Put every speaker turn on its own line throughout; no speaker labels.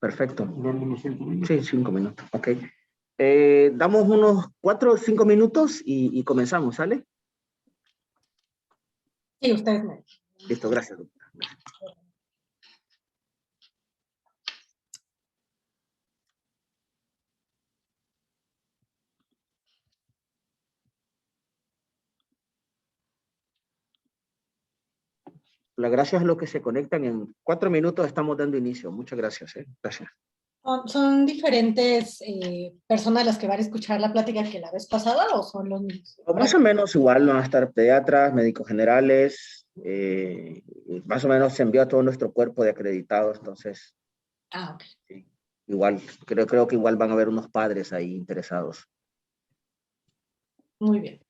Perfecto.
Damos unos 5 minutos.
Sí, 5 minutos, ok. Damos unos 4 o 5 minutos y comenzamos, ¿sale?
Sí, ustedes me...
Listo, gracias, doctora. Gracias a los que se conectan. En 4 minutos estamos dando inicio. Muchas gracias. Gracias.
¿Son diferentes personas las que van a escuchar la plática que la vez pasada o son los mismos?
O más o menos igual, van a estar pediatras, médicos generales, más o menos se envió a todo nuestro cuerpo de acreditados, entonces,
Ah, ok.
sí, igual, creo que igual van a haber unos padres ahí interesados.
Muy bien.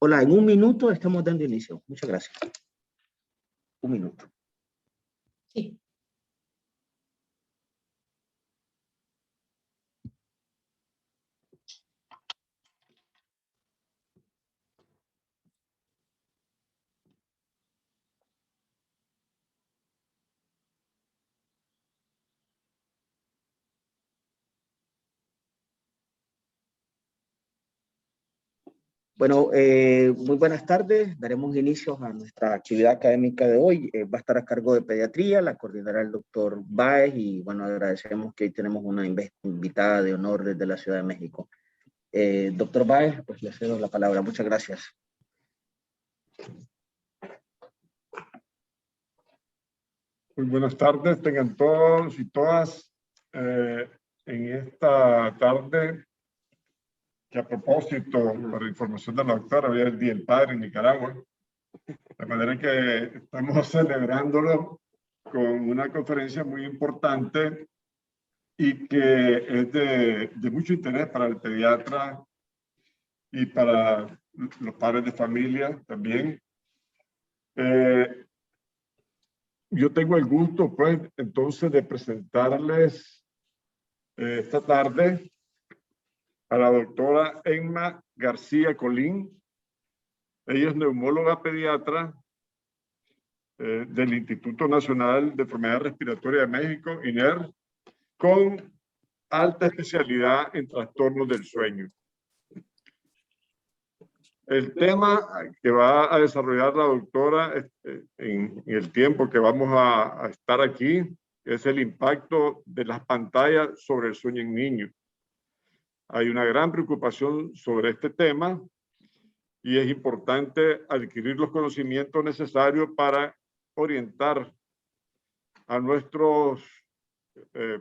Hola, en 1 minuto estamos dando inicio. Muchas gracias. 1 minuto.
Sí.
Bueno, muy buenas tardes. Daremos inicio a nuestra actividad académica de hoy. Va a estar a cargo de pediatría, la coordinará el doctor Báez y bueno, agradecemos que hoy tenemos una invitada de honor desde la Ciudad de México. Doctor Báez, pues le cedo la palabra. Muchas gracias.
Muy buenas tardes, tengan todos y todas en esta tarde, que a propósito, para información de la doctora, hoy es el Día del Padre en Nicaragua, de manera que estamos celebrándolo con una conferencia muy importante y que es de mucho interés para el pediatra y para los padres de familia también. Yo tengo el gusto, pues, entonces de presentarles esta tarde a la doctora Emma García Colín. Ella es neumóloga pediatra del Instituto Nacional de Enfermedades Respiratorias de México, INER, con alta especialidad en trastornos del sueño. El tema que va a desarrollar la doctora en el tiempo que vamos a estar aquí es el impacto de las pantallas sobre el sueño en niños. Hay una gran preocupación sobre este tema y es importante adquirir los conocimientos necesarios para orientar a nuestros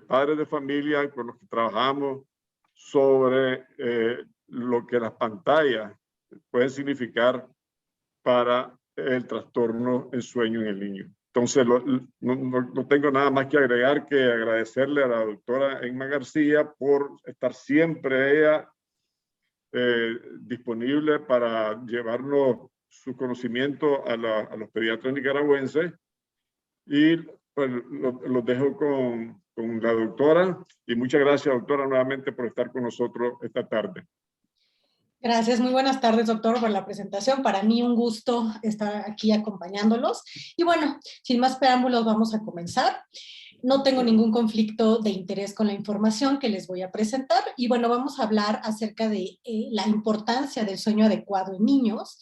padres de familia con los que trabajamos sobre lo que las pantallas pueden significar para el trastorno en sueño en el niño. Entonces, no tengo nada más que agregar que agradecerle a la doctora Emma García por estar siempre ella disponible para llevarnos su conocimiento a los pediatras nicaragüenses. Y pues, los dejo con la doctora. Y muchas gracias, doctora, nuevamente por estar con nosotros esta tarde.
Gracias, muy buenas tardes, doctor, por la presentación. Para mí un gusto estar aquí acompañándolos. Y bueno, sin más preámbulos, vamos a comenzar. No tengo ningún conflicto de interés con la información que les voy a presentar. Y bueno, vamos a hablar acerca de la importancia del sueño adecuado en niños,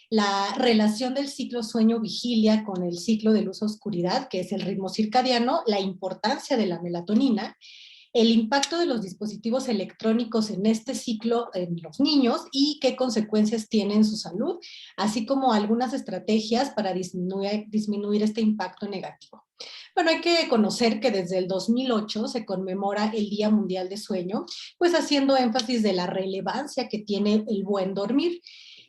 la relación del ciclo sueño-vigilia con el ciclo de luz-oscuridad, que es el ritmo circadiano, la importancia de la melatonina, el impacto de los dispositivos electrónicos en este ciclo en los niños y qué consecuencias tiene en su salud, así como algunas estrategias para disminuir este impacto negativo. Bueno, hay que conocer que desde el 2008 se conmemora el Día Mundial de Sueño, pues haciendo énfasis de la relevancia que tiene el buen dormir.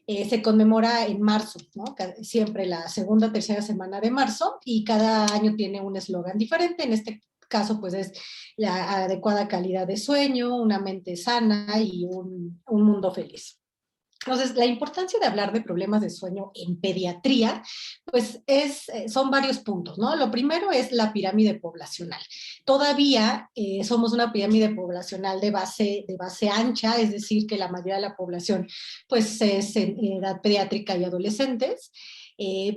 Se conmemora en marzo, ¿no? Siempre la segunda, tercera semana de marzo, y cada año tiene un eslogan diferente. En este caso, pues es la adecuada calidad de sueño, una mente sana y un mundo feliz. Entonces, la importancia de hablar de problemas de sueño en pediatría, pues son varios puntos, ¿no? Lo primero es la pirámide poblacional. Todavía somos una pirámide poblacional de base ancha, es decir, que la mayoría de la población pues es en edad pediátrica y adolescentes.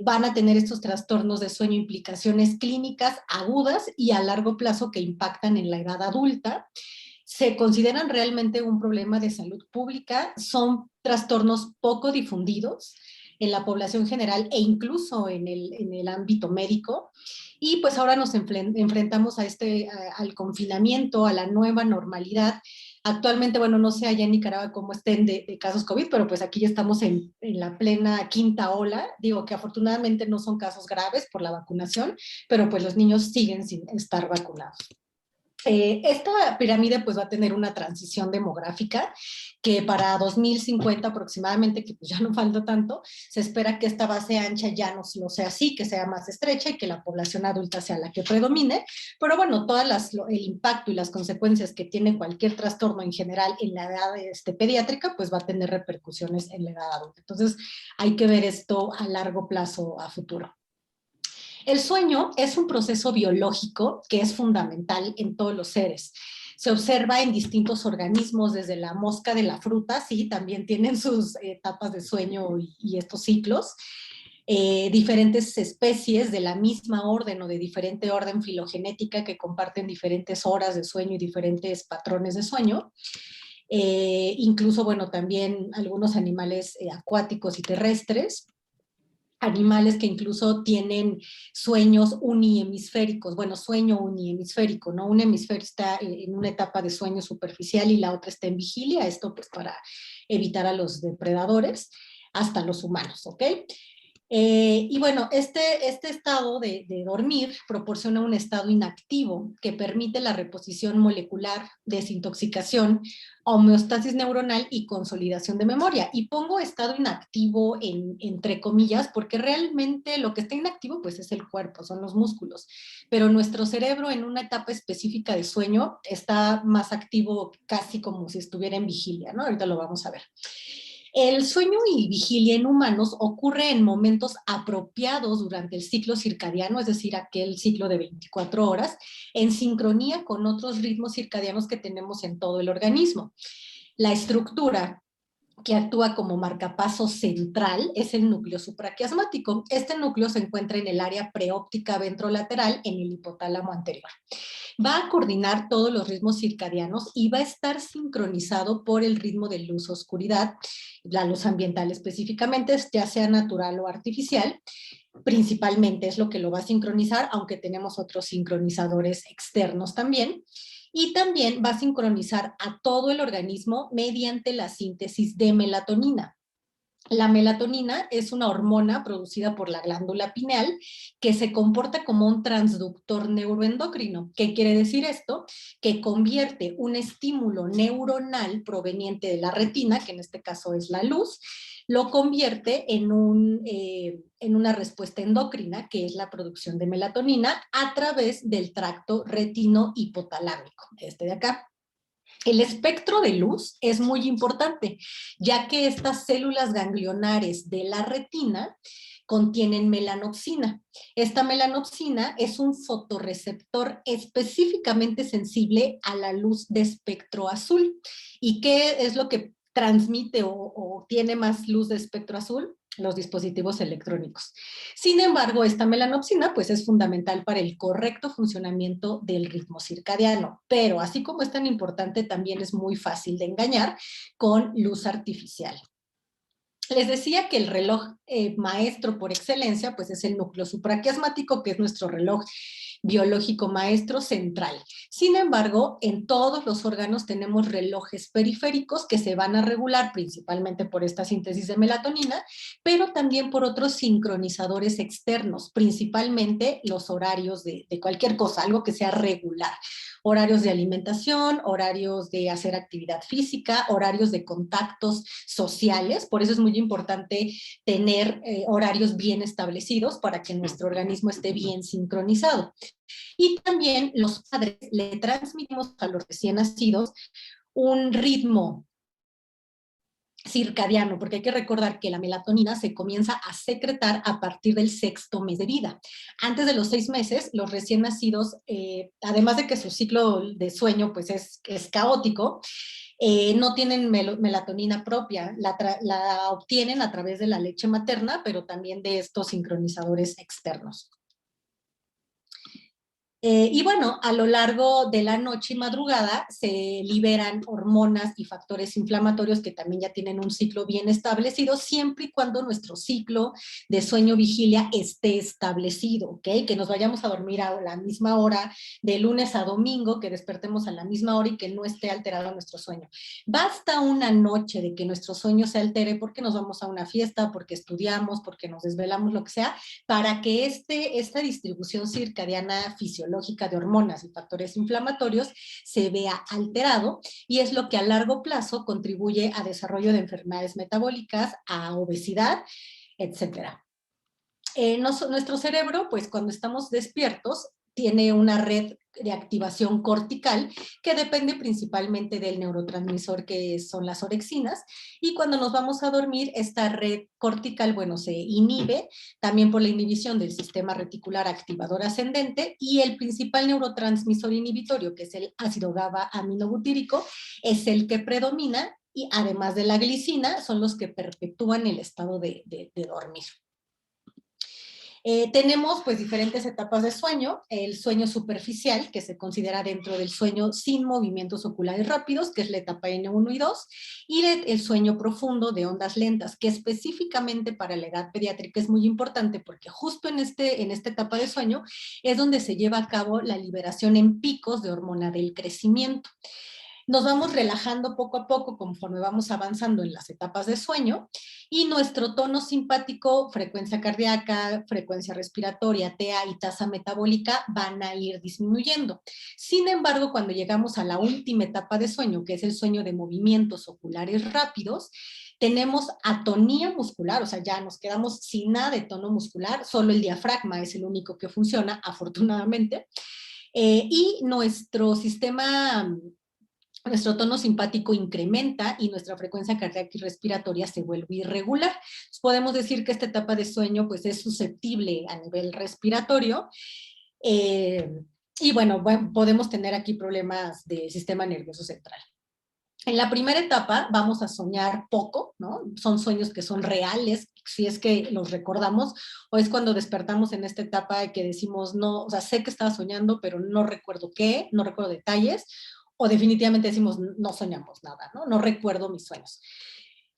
Van a tener estos trastornos de sueño, implicaciones clínicas agudas y a largo plazo que impactan en la edad adulta. Se consideran realmente un problema de salud pública, son trastornos poco difundidos en la población general e incluso en el ámbito médico. Y pues ahora nos enfrentamos al confinamiento, a la nueva normalidad. Actualmente, bueno, no sé allá en Nicaragua cómo estén de casos COVID, pero pues aquí ya estamos en la plena quinta ola. Digo que afortunadamente no son casos graves por la vacunación, pero pues los niños siguen sin estar vacunados. Esta pirámide pues va a tener una transición demográfica que para 2050 aproximadamente, que pues ya no falta tanto, se espera que esta base ancha ya no sea así, que sea más estrecha y que la población adulta sea la que predomine, pero bueno, el impacto y las consecuencias que tiene cualquier trastorno en general en la edad pediátrica pues va a tener repercusiones en la edad adulta. Entonces hay que ver esto a largo plazo, a futuro. El sueño es un proceso biológico que es fundamental en todos los seres. Se observa en distintos organismos, desde la mosca de la fruta, sí, también tienen sus etapas de sueño y estos ciclos. Diferentes especies de la misma orden o de diferente orden filogenética que comparten diferentes horas de sueño y diferentes patrones de sueño. Incluso, bueno, también algunos animales acuáticos y terrestres. Animales que incluso tienen sueños unihemisféricos, bueno, sueño unihemisférico, ¿no? Un hemisferio está en una etapa de sueño superficial y la otra está en vigilia, esto pues para evitar a los depredadores, hasta los humanos, ¿ok? Y bueno, este estado de dormir proporciona un estado inactivo que permite la reposición molecular, desintoxicación, homeostasis neuronal y consolidación de memoria. Y pongo estado inactivo entre comillas porque realmente lo que está inactivo pues es el cuerpo, son los músculos. Pero nuestro cerebro en una etapa específica de sueño está más activo casi como si estuviera en vigilia, ¿no? Ahorita lo vamos a ver. El sueño y vigilia en humanos ocurre en momentos apropiados durante el ciclo circadiano, es decir, aquel ciclo de 24 horas, en sincronía con otros ritmos circadianos que tenemos en todo el organismo. La estructura que actúa como marcapaso central es el núcleo supraquiasmático. Este núcleo se encuentra en el área preóptica ventrolateral en el hipotálamo anterior. Va a coordinar todos los ritmos circadianos y va a estar sincronizado por el ritmo de luz-oscuridad, la luz ambiental específicamente, ya sea natural o artificial. Principalmente es lo que lo va a sincronizar, aunque tenemos otros sincronizadores externos también. Y también va a sincronizar a todo el organismo mediante la síntesis de melatonina. La melatonina es una hormona producida por la glándula pineal que se comporta como un transductor neuroendocrino. ¿Qué quiere decir esto? Que convierte un estímulo neuronal proveniente de la retina, que en este caso es la luz, lo convierte en una respuesta endocrina, que es la producción de melatonina, a través del tracto retino-hipotalámico, este de acá. El espectro de luz es muy importante, ya que estas células ganglionares de la retina contienen melanopsina. Esta melanopsina es un fotorreceptor específicamente sensible a la luz de espectro azul. ¿Y qué es lo que transmite o tiene más luz de espectro azul? Los dispositivos electrónicos. Sin embargo, esta melanopsina pues es fundamental para el correcto funcionamiento del ritmo circadiano, pero así como es tan importante, también es muy fácil de engañar con luz artificial. Les decía que el reloj maestro por excelencia pues es el núcleo supraquiasmático, que es nuestro reloj biológico maestro central. Sin embargo, en todos los órganos tenemos relojes periféricos que se van a regular principalmente por esta síntesis de melatonina, pero también por otros sincronizadores externos, principalmente los horarios de cualquier cosa, algo que sea regular. Horarios de alimentación, horarios de hacer actividad física, horarios de contactos sociales. Por eso es muy importante tener horarios bien establecidos para que nuestro organismo esté bien sincronizado. Y también los padres le transmitimos a los recién nacidos un ritmo circadiano, porque hay que recordar que la melatonina se comienza a secretar a partir del 6º mes de vida. Antes de los 6 meses, los recién nacidos, además de que su ciclo de sueño pues es caótico, no tienen melatonina propia, la obtienen a través de la leche materna, pero también de estos sincronizadores externos. Y bueno, a lo largo de la noche y madrugada se liberan hormonas y factores inflamatorios que también ya tienen un ciclo bien establecido, siempre y cuando nuestro ciclo de sueño-vigilia esté establecido, ¿ok? Que nos vayamos a dormir a la misma hora, de lunes a domingo, que despertemos a la misma hora y que no esté alterado nuestro sueño. Basta una noche de que nuestro sueño se altere porque nos vamos a una fiesta, porque estudiamos, porque nos desvelamos, lo que sea, para que esta distribución circadiana fisiológica de hormonas y factores inflamatorios se vea alterado, y es lo que a largo plazo contribuye a desarrollo de enfermedades metabólicas, a obesidad, etcétera. Nuestro cerebro, pues cuando estamos despiertos, tiene una red de activación cortical que depende principalmente del neurotransmisor que son las orexinas, y cuando nos vamos a dormir esta red cortical, bueno, se inhibe también por la inhibición del sistema reticular activador ascendente, y el principal neurotransmisor inhibitorio, que es el ácido GABA aminobutírico, es el que predomina, y además de la glicina son los que perpetúan el estado de dormir. Tenemos pues diferentes etapas de sueño: el sueño superficial, que se considera dentro del sueño sin movimientos oculares rápidos, que es la etapa N1 y 2, y el sueño profundo de ondas lentas, que específicamente para la edad pediátrica es muy importante, porque justo en esta etapa de sueño es donde se lleva a cabo la liberación en picos de hormona del crecimiento. Nos vamos relajando poco a poco conforme vamos avanzando en las etapas de sueño, y nuestro tono simpático, frecuencia cardíaca, frecuencia respiratoria, TA y tasa metabólica van a ir disminuyendo. Sin embargo, cuando llegamos a la última etapa de sueño, que es el sueño de movimientos oculares rápidos, tenemos atonía muscular, o sea, ya nos quedamos sin nada de tono muscular, solo el diafragma es el único que funciona, afortunadamente, y nuestro tono simpático incrementa y nuestra frecuencia cardíaca y respiratoria se vuelve irregular. Entonces, podemos decir que esta etapa de sueño pues es susceptible a nivel respiratorio, y bueno, podemos tener aquí problemas del sistema nervioso central. En la primera etapa vamos a soñar poco, ¿no? Son sueños que son reales, si es que los recordamos, o es cuando despertamos en esta etapa de que decimos, no, o sea, sé que estaba soñando, pero no recuerdo qué, no recuerdo detalles, o definitivamente decimos, no soñamos nada, ¿no? No recuerdo mis sueños.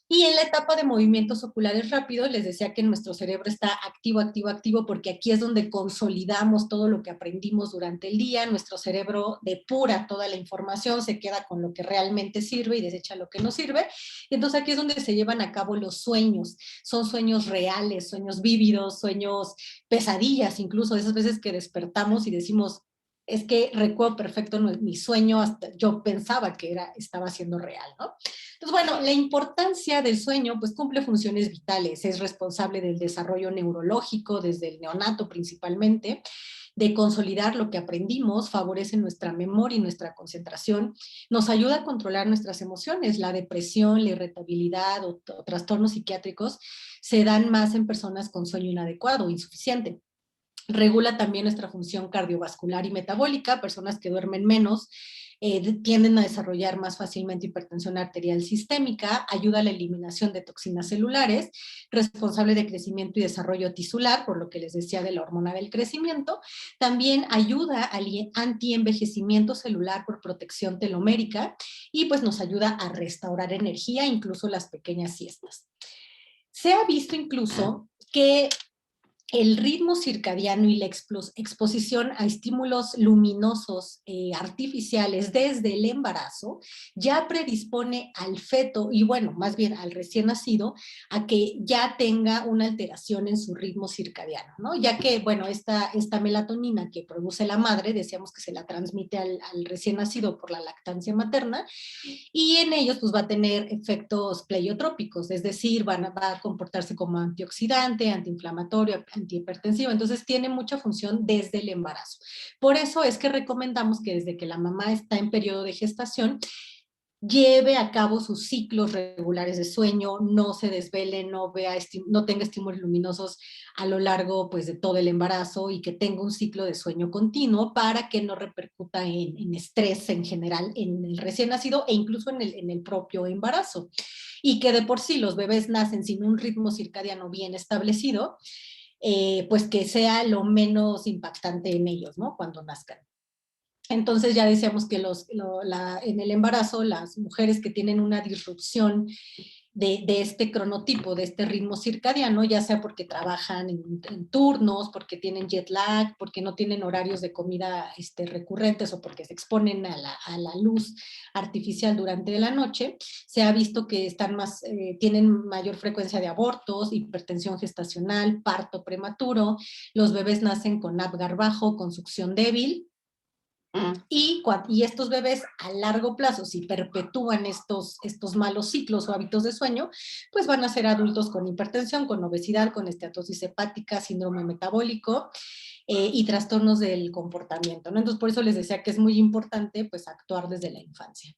Y en la etapa de movimientos oculares rápidos, les decía que nuestro cerebro está activo, activo, activo, porque aquí es donde consolidamos todo lo que aprendimos durante el día, nuestro cerebro depura toda la información, se queda con lo que realmente sirve y desecha lo que no sirve, y entonces aquí es donde se llevan a cabo los sueños, son sueños reales, sueños vívidos, sueños pesadillas, incluso esas veces que despertamos y decimos, es que recuerdo perfecto mi sueño, hasta yo pensaba que estaba siendo real, ¿no? Entonces, bueno, la importancia del sueño, pues cumple funciones vitales, es responsable del desarrollo neurológico desde el neonato principalmente, de consolidar lo que aprendimos, favorece nuestra memoria y nuestra concentración, nos ayuda a controlar nuestras emociones, la depresión, la irritabilidad o trastornos psiquiátricos se dan más en personas con sueño inadecuado o insuficiente. Regula también nuestra función cardiovascular y metabólica, personas que duermen menos tienden a desarrollar más fácilmente hipertensión arterial sistémica, ayuda a la eliminación de toxinas celulares, responsable de crecimiento y desarrollo tisular, por lo que les decía de la hormona del crecimiento, también ayuda al antienvejecimiento celular por protección telomérica y pues nos ayuda a restaurar energía, incluso las pequeñas siestas. Se ha visto incluso que el ritmo circadiano y la exposición a estímulos luminosos artificiales desde el embarazo ya predispone al feto, y bueno, más bien al recién nacido, a que ya tenga una alteración en su ritmo circadiano, ¿no? Ya que, bueno, esta melatonina que produce la madre, decíamos que se la transmite al recién nacido por la lactancia materna, y en ellos pues va a tener efectos pleiotrópicos, es decir, va a comportarse como antioxidante, antiinflamatorio, antihipertensivo, entonces tiene mucha función desde el embarazo. Por eso es que recomendamos que desde que la mamá está en periodo de gestación, lleve a cabo sus ciclos regulares de sueño, no se desvele, no tenga estímulos luminosos a lo largo pues, de todo el embarazo y que tenga un ciclo de sueño continuo para que no repercuta en estrés en general en el recién nacido e incluso en el propio embarazo. Y que de por sí los bebés nacen sin un ritmo circadiano bien establecido, pues que sea lo menos impactante en ellos, ¿no? Cuando nazcan. Entonces ya decíamos que en el embarazo las mujeres que tienen una disrupción de este cronotipo, de este ritmo circadiano, ya sea porque trabajan en turnos, porque tienen jet lag, porque no tienen horarios de comida recurrentes o porque se exponen a la luz artificial durante la noche, se ha visto que tienen mayor frecuencia de abortos, hipertensión gestacional, parto prematuro, los bebés nacen con Apgar bajo, con succión débil, y estos bebés a largo plazo, si perpetúan estos malos ciclos o hábitos de sueño, pues van a ser adultos con hipertensión, con obesidad, con esteatosis hepática, síndrome metabólico y trastornos del comportamiento, ¿no? Entonces, por eso les decía que es muy importante pues actuar desde la infancia.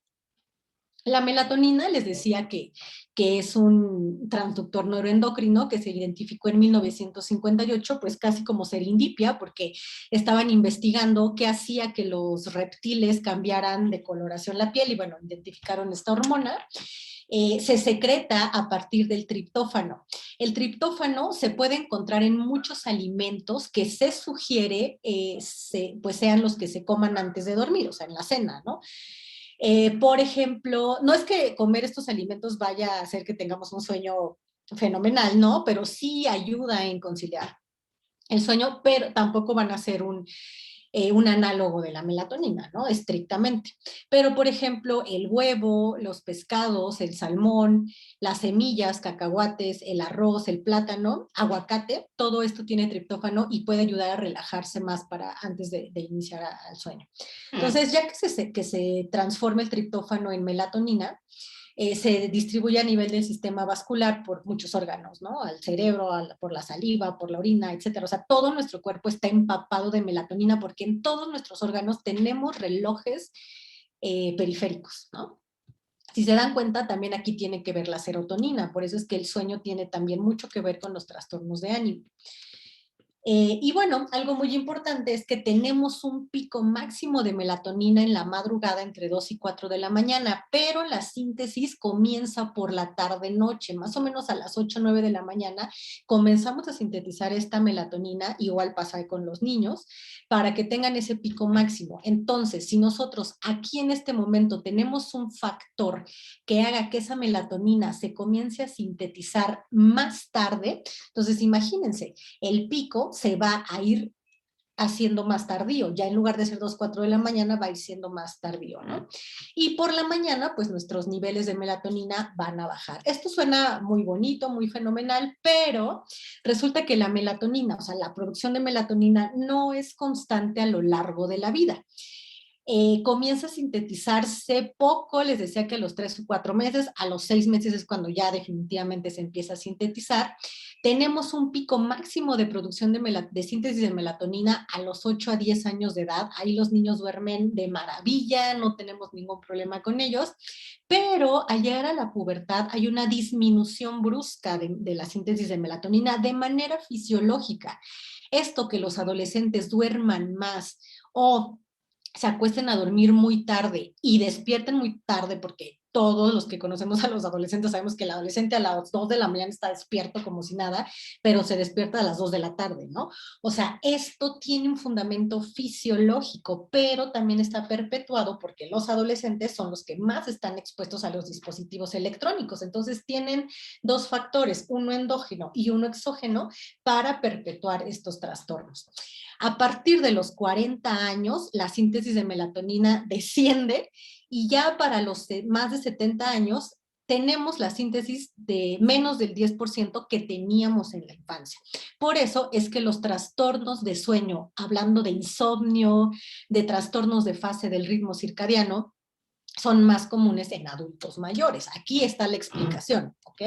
La melatonina, les decía que es un transductor neuroendocrino que se identificó en 1958, pues casi como serendipia, porque estaban investigando qué hacía que los reptiles cambiaran de coloración la piel y bueno, identificaron esta hormona. Se secreta a partir del triptófano. El triptófano se puede encontrar en muchos alimentos que se sugiere pues sean los que se coman antes de dormir, o sea, en la cena, ¿no? Por ejemplo, no es que comer estos alimentos vaya a hacer que tengamos un sueño fenomenal, ¿no? Pero sí ayuda en conciliar el sueño, pero tampoco van a ser un análogo de la melatonina, ¿no? Estrictamente. Pero, por ejemplo, el huevo, los pescados, el salmón, las semillas, cacahuates, el arroz, el plátano, aguacate, todo esto tiene triptófano y puede ayudar a relajarse más antes de iniciar al sueño. Entonces, ya que se transforma el triptófano en melatonina, se distribuye a nivel del sistema vascular por muchos órganos, ¿no? Al cerebro, por la saliva, por la orina, etcétera. O sea, todo nuestro cuerpo está empapado de melatonina porque en todos nuestros órganos tenemos relojes periféricos, ¿no? Si se dan cuenta, también aquí tiene que ver la serotonina, por eso es que el sueño tiene también mucho que ver con los trastornos de ánimo. Y bueno, algo muy importante es que tenemos un pico máximo de melatonina en la madrugada entre 2 y 4 de la mañana, pero la síntesis comienza por la tarde-noche, más o menos a las 8 o 9 de la mañana comenzamos a sintetizar esta melatonina, igual pasa con los niños, para que tengan ese pico máximo. Entonces, si nosotros aquí en este momento tenemos un factor que haga que esa melatonina se comience a sintetizar más tarde, entonces imagínense, el pico se va a ir haciendo más tardío, ya en lugar de ser 2, 4 de la mañana va a ir siendo más tardío, ¿no? Y por la mañana, pues nuestros niveles de melatonina van a bajar. Esto suena muy bonito, muy fenomenal, pero resulta que la melatonina, o sea, la producción de melatonina no es constante a lo largo de la vida. Comienza a sintetizarse poco, les decía que a los 3 o 4 meses, a los 6 meses es cuando ya definitivamente se empieza a sintetizar. Tenemos un pico máximo de producción de síntesis de melatonina a los 8 a 10 años de edad. Ahí los niños duermen de maravilla, no tenemos ningún problema con ellos, pero al llegar a la pubertad hay una disminución brusca de la síntesis de melatonina de manera fisiológica. Esto que los adolescentes duerman más o se acuesten a dormir muy tarde y despierten muy tarde, porque todos los que conocemos a los adolescentes sabemos que el adolescente a las 2 de la mañana está despierto como si nada, pero se despierta a las 2 de la tarde, ¿no? O sea, esto tiene un fundamento fisiológico, pero también está perpetuado porque los adolescentes son los que más están expuestos a los dispositivos electrónicos. Entonces tienen dos factores, uno endógeno y uno exógeno, para perpetuar estos trastornos. A partir de los 40 años, la síntesis de melatonina desciende y ya para los más de 70 años tenemos la síntesis de menos del 10% que teníamos en la infancia. Por eso es que los trastornos de sueño, hablando de insomnio, de trastornos de fase del ritmo circadiano, son más comunes en adultos mayores. Aquí está la explicación, ¿ok?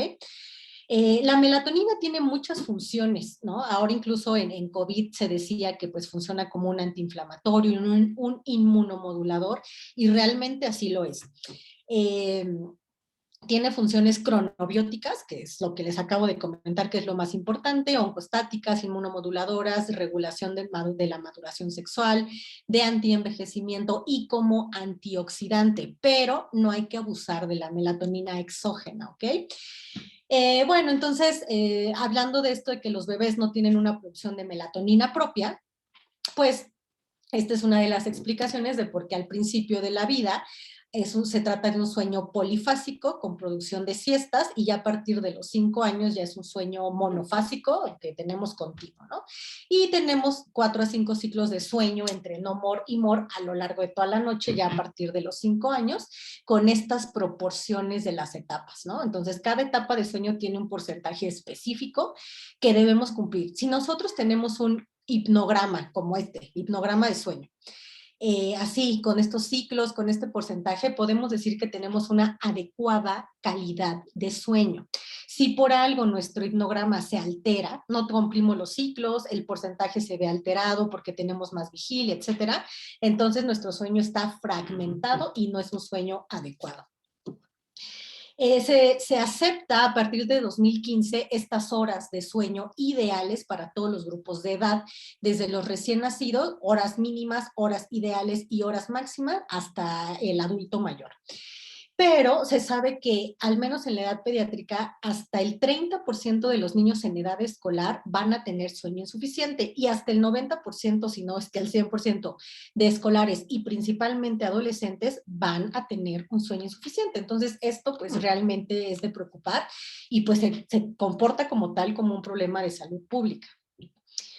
La melatonina tiene muchas funciones, ¿no? Ahora incluso en COVID se decía que pues funciona como un antiinflamatorio, un inmunomodulador, y realmente así lo es. Tiene funciones cronobióticas, que es lo que les acabo de comentar, que es lo más importante, oncostáticas, inmunomoduladoras, regulación de la maduración sexual, de antienvejecimiento y como antioxidante, pero no hay que abusar de la melatonina exógena, ¿ok? Bueno, entonces, hablando de esto de que los bebés no tienen una producción de melatonina propia, pues esta es una de las explicaciones de por qué al principio de la vida se trata de un sueño polifásico con producción de siestas, y ya a partir de los 5 años ya es un sueño monofásico que tenemos continuo, ¿no? Y tenemos 4 a 5 ciclos de sueño entre no more y more a lo largo de toda la noche, ya a partir de los 5 años, con estas proporciones de las etapas, ¿no? Entonces, cada etapa de sueño tiene un porcentaje específico que debemos cumplir. Si nosotros tenemos un hipnograma como este, hipnograma de sueño, así, con estos ciclos, con este porcentaje, podemos decir que tenemos una adecuada calidad de sueño. Si por algo nuestro hipnograma se altera, no cumplimos los ciclos, el porcentaje se ve alterado porque tenemos más vigilia, etcétera, entonces nuestro sueño está fragmentado y no es un sueño adecuado. Se acepta a partir de 2015 estas horas de sueño ideales para todos los grupos de edad, desde los recién nacidos, horas mínimas, horas ideales y horas máximas, hasta el adulto mayor. Pero se sabe que, al menos en la edad pediátrica, hasta el 30% de los niños en edad escolar van a tener sueño insuficiente, y hasta el 90%, si no es que el 100% de escolares y principalmente adolescentes van a tener un sueño insuficiente. Entonces, esto pues realmente es de preocupar y pues se comporta como tal, como un problema de salud pública.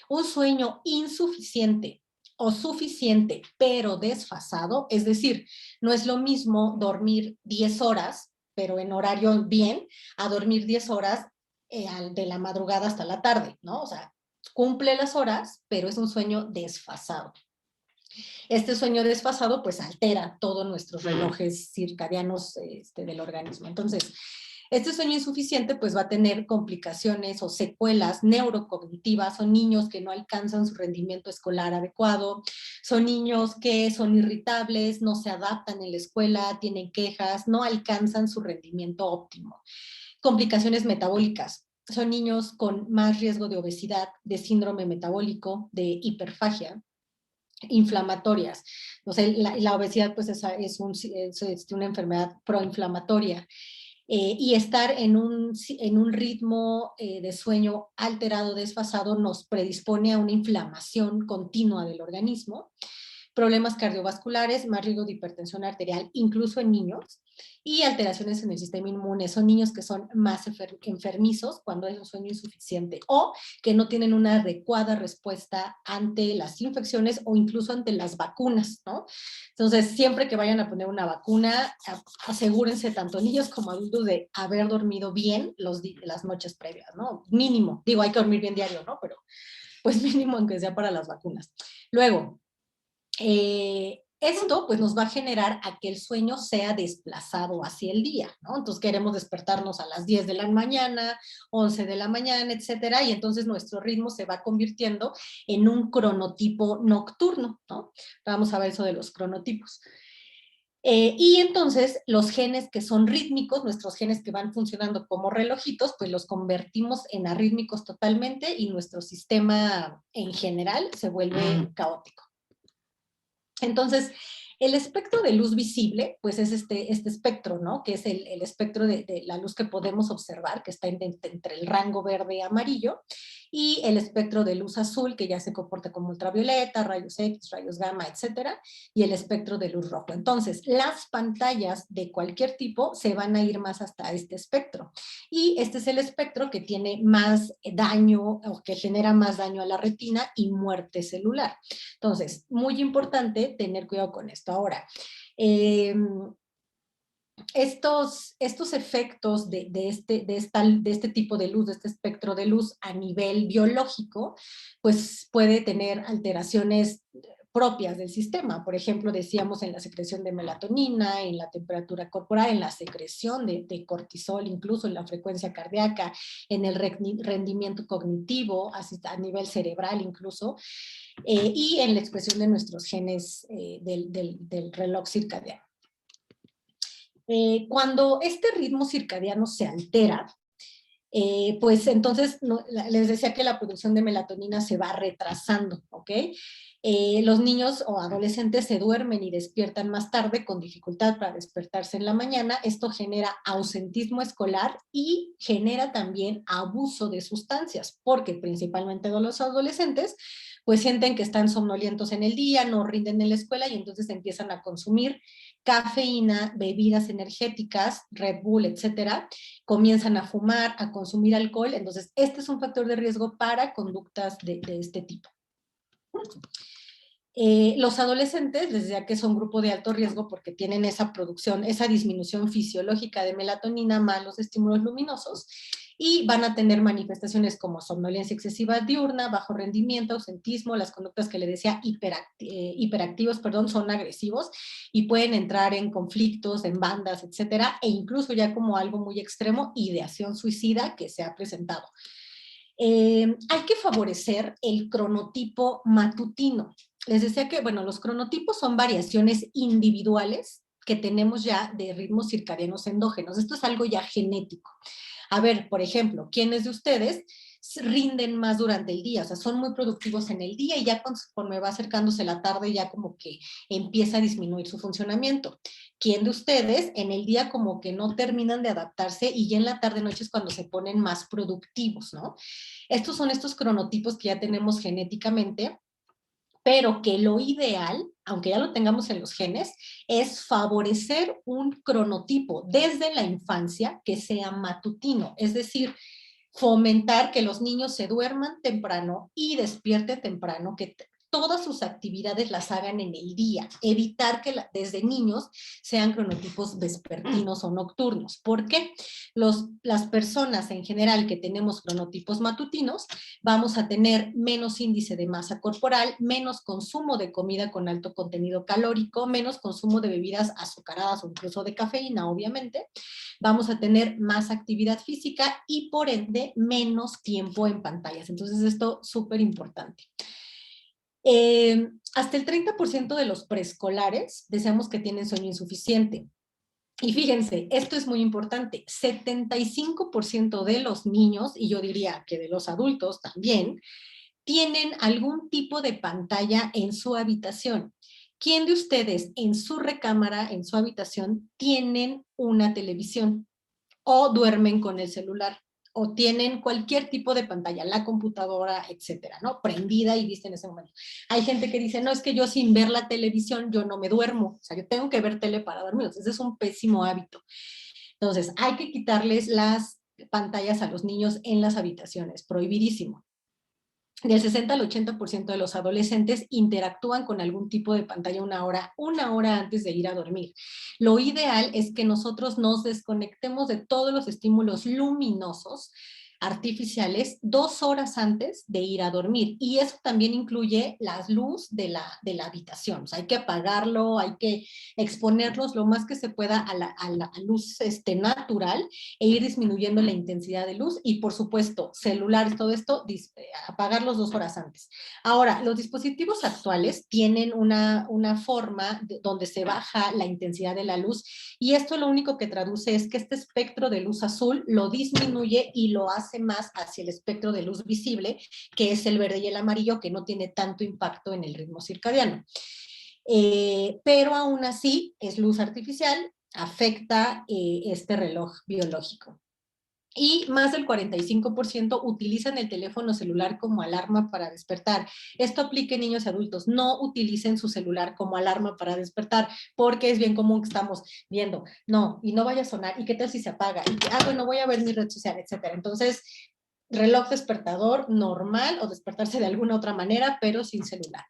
Un sueño insuficiente o suficiente, pero desfasado, es decir, no es lo mismo dormir 10 horas, pero en horario bien, a dormir 10 horas de la madrugada hasta la tarde, ¿no? O sea, cumple las horas, pero es un sueño desfasado. Este sueño desfasado pues altera todos nuestros relojes circadianos del organismo. Entonces, este sueño insuficiente pues va a tener complicaciones o secuelas neurocognitivas. Son niños que no alcanzan su rendimiento escolar adecuado, son niños que son irritables, no se adaptan en la escuela, tienen quejas, no alcanzan su rendimiento óptimo. Complicaciones metabólicas. son niños con más riesgo de obesidad, de síndrome metabólico, de hiperfagia, inflamatorias. O sea, la obesidad pues es una enfermedad proinflamatoria. Y estar en un ritmo de sueño alterado, desfasado, nos predispone a una inflamación continua del organismo, problemas cardiovasculares, más riesgo de hipertensión arterial, incluso en niños, y alteraciones en el sistema inmune. Son niños que son más enfermizos cuando hay un sueño insuficiente o que no tienen una adecuada respuesta ante las infecciones o incluso ante las vacunas, ¿no? Entonces, siempre que vayan a poner una vacuna, asegúrense tanto niños como adultos de haber dormido bien las noches previas, ¿no? Mínimo, digo, hay que dormir bien diario, ¿no? Pero pues mínimo aunque sea para las vacunas. Luego, esto pues nos va a generar a que el sueño sea desplazado hacia el día, ¿no? Entonces queremos despertarnos a las 10 de la mañana, 11 de la mañana, etcétera, y entonces nuestro ritmo se va convirtiendo en un cronotipo nocturno, ¿no? Vamos a ver eso de los cronotipos. Y entonces los genes que son rítmicos, nuestros genes que van funcionando como relojitos, pues los convertimos en arrítmicos totalmente y nuestro sistema en general se vuelve caótico. Entonces, el espectro de luz visible, pues es este espectro, ¿no? Que es el espectro de la luz que podemos observar, que está entre el rango verde y amarillo, y el espectro de luz azul, que ya se comporta como ultravioleta, rayos X, rayos gamma, etcétera, y el espectro de luz rojo. Entonces, las pantallas de cualquier tipo se van a ir más hasta este espectro. Y este es el espectro que tiene más daño o que genera más daño a la retina y muerte celular. Entonces, muy importante tener cuidado con esto. Ahora, estos efectos de este tipo de luz, de este espectro de luz a nivel biológico, pues puede tener alteraciones propias del sistema. Por ejemplo, decíamos en la secreción de melatonina, en la temperatura corporal, en la secreción de cortisol, incluso en la frecuencia cardíaca, en el rendimiento cognitivo, a nivel cerebral incluso, y en la expresión de nuestros genes del reloj circadiano. Cuando este ritmo circadiano se altera, pues entonces les decía que la producción de melatonina se va retrasando, ¿ok? Los niños o adolescentes se duermen y despiertan más tarde con dificultad para despertarse en la mañana. Esto genera ausentismo escolar y genera también abuso de sustancias, porque principalmente los adolescentes pues sienten que están somnolientos en el día, no rinden en la escuela y entonces empiezan a consumir cafeína, bebidas energéticas, Red Bull, etcétera, comienzan a fumar, a consumir alcohol. Entonces, este es un factor de riesgo para conductas de este tipo. Los adolescentes, les decía que son un grupo de alto riesgo porque tienen esa producción, esa disminución fisiológica de melatonina más los estímulos luminosos y van a tener manifestaciones como somnolencia excesiva diurna, bajo rendimiento, ausentismo, las conductas que le decía hiperactivos, son agresivos y pueden entrar en conflictos, en bandas, etcétera, e incluso ya como algo muy extremo, ideación suicida que se ha presentado. Hay que favorecer el cronotipo matutino. Les decía que, bueno, los cronotipos son variaciones individuales que tenemos ya de ritmos circadianos endógenos. Esto es algo ya genético. A ver, por ejemplo, ¿quiénes de ustedes rinden más durante el día? O sea, son muy productivos en el día y ya conforme va acercándose la tarde ya como que empieza a disminuir su funcionamiento. ¿Quién de ustedes en el día como que no terminan de adaptarse y ya en la tarde-noche es cuando se ponen más productivos, ¿no? Estos son estos cronotipos que ya tenemos genéticamente, pero que lo ideal, aunque ya lo tengamos en los genes, es favorecer un cronotipo desde la infancia que sea matutino, es decir, fomentar que los niños se duerman temprano y despierten temprano, que todas sus actividades las hagan en el día, evitar que desde niños sean cronotipos vespertinos o nocturnos. ¿Por qué? Las personas en general que tenemos cronotipos matutinos vamos a tener menos índice de masa corporal, menos consumo de comida con alto contenido calórico, menos consumo de bebidas azucaradas o incluso de cafeína, obviamente. Vamos a tener más actividad física y por ende menos tiempo en pantallas. Entonces esto es súper importante. Hasta el 30% de los preescolares deseamos que tienen sueño insuficiente. Y fíjense, esto es muy importante, 75% de los niños, y yo diría que de los adultos también, tienen algún tipo de pantalla en su habitación. ¿Quién de ustedes en su recámara, en su habitación, tienen una televisión o duermen con el celular? O tienen cualquier tipo de pantalla, la computadora, etcétera, ¿no? Prendida y vista en ese momento. Hay gente que dice, no, es que yo sin ver la televisión yo no me duermo. O sea, yo tengo que ver tele para dormir. Entonces, es un pésimo hábito. Entonces, hay que quitarles las pantallas a los niños en las habitaciones, prohibidísimo. Del 60 al 80% de los adolescentes interactúan con algún tipo de pantalla una hora antes de ir a dormir. Lo ideal es que nosotros nos desconectemos de todos los estímulos luminosos artificiales 2 horas antes de ir a dormir. Y eso también incluye la luz de la habitación. O sea, hay que apagarlo, hay que exponerlos lo más que se pueda a la luz natural e ir disminuyendo la intensidad de luz y, por supuesto, celulares, todo esto, apagarlos 2 horas antes. Ahora, los dispositivos actuales tienen una forma donde se baja la intensidad de la luz y esto lo único que traduce es que este espectro de luz azul lo disminuye y lo hace más hacia el espectro de luz visible, que es el verde y el amarillo, que no tiene tanto impacto en el ritmo circadiano. Pero aún así es luz artificial, afecta este reloj biológico. Y más del 45% utilizan el teléfono celular como alarma para despertar. Esto aplica en niños y adultos. No utilicen su celular como alarma para despertar, porque es bien común que estamos viendo, no, y no vaya a sonar, y qué tal si se apaga, y bueno, voy a ver mi red social, etcétera. Entonces, reloj despertador normal o despertarse de alguna otra manera, pero sin celular.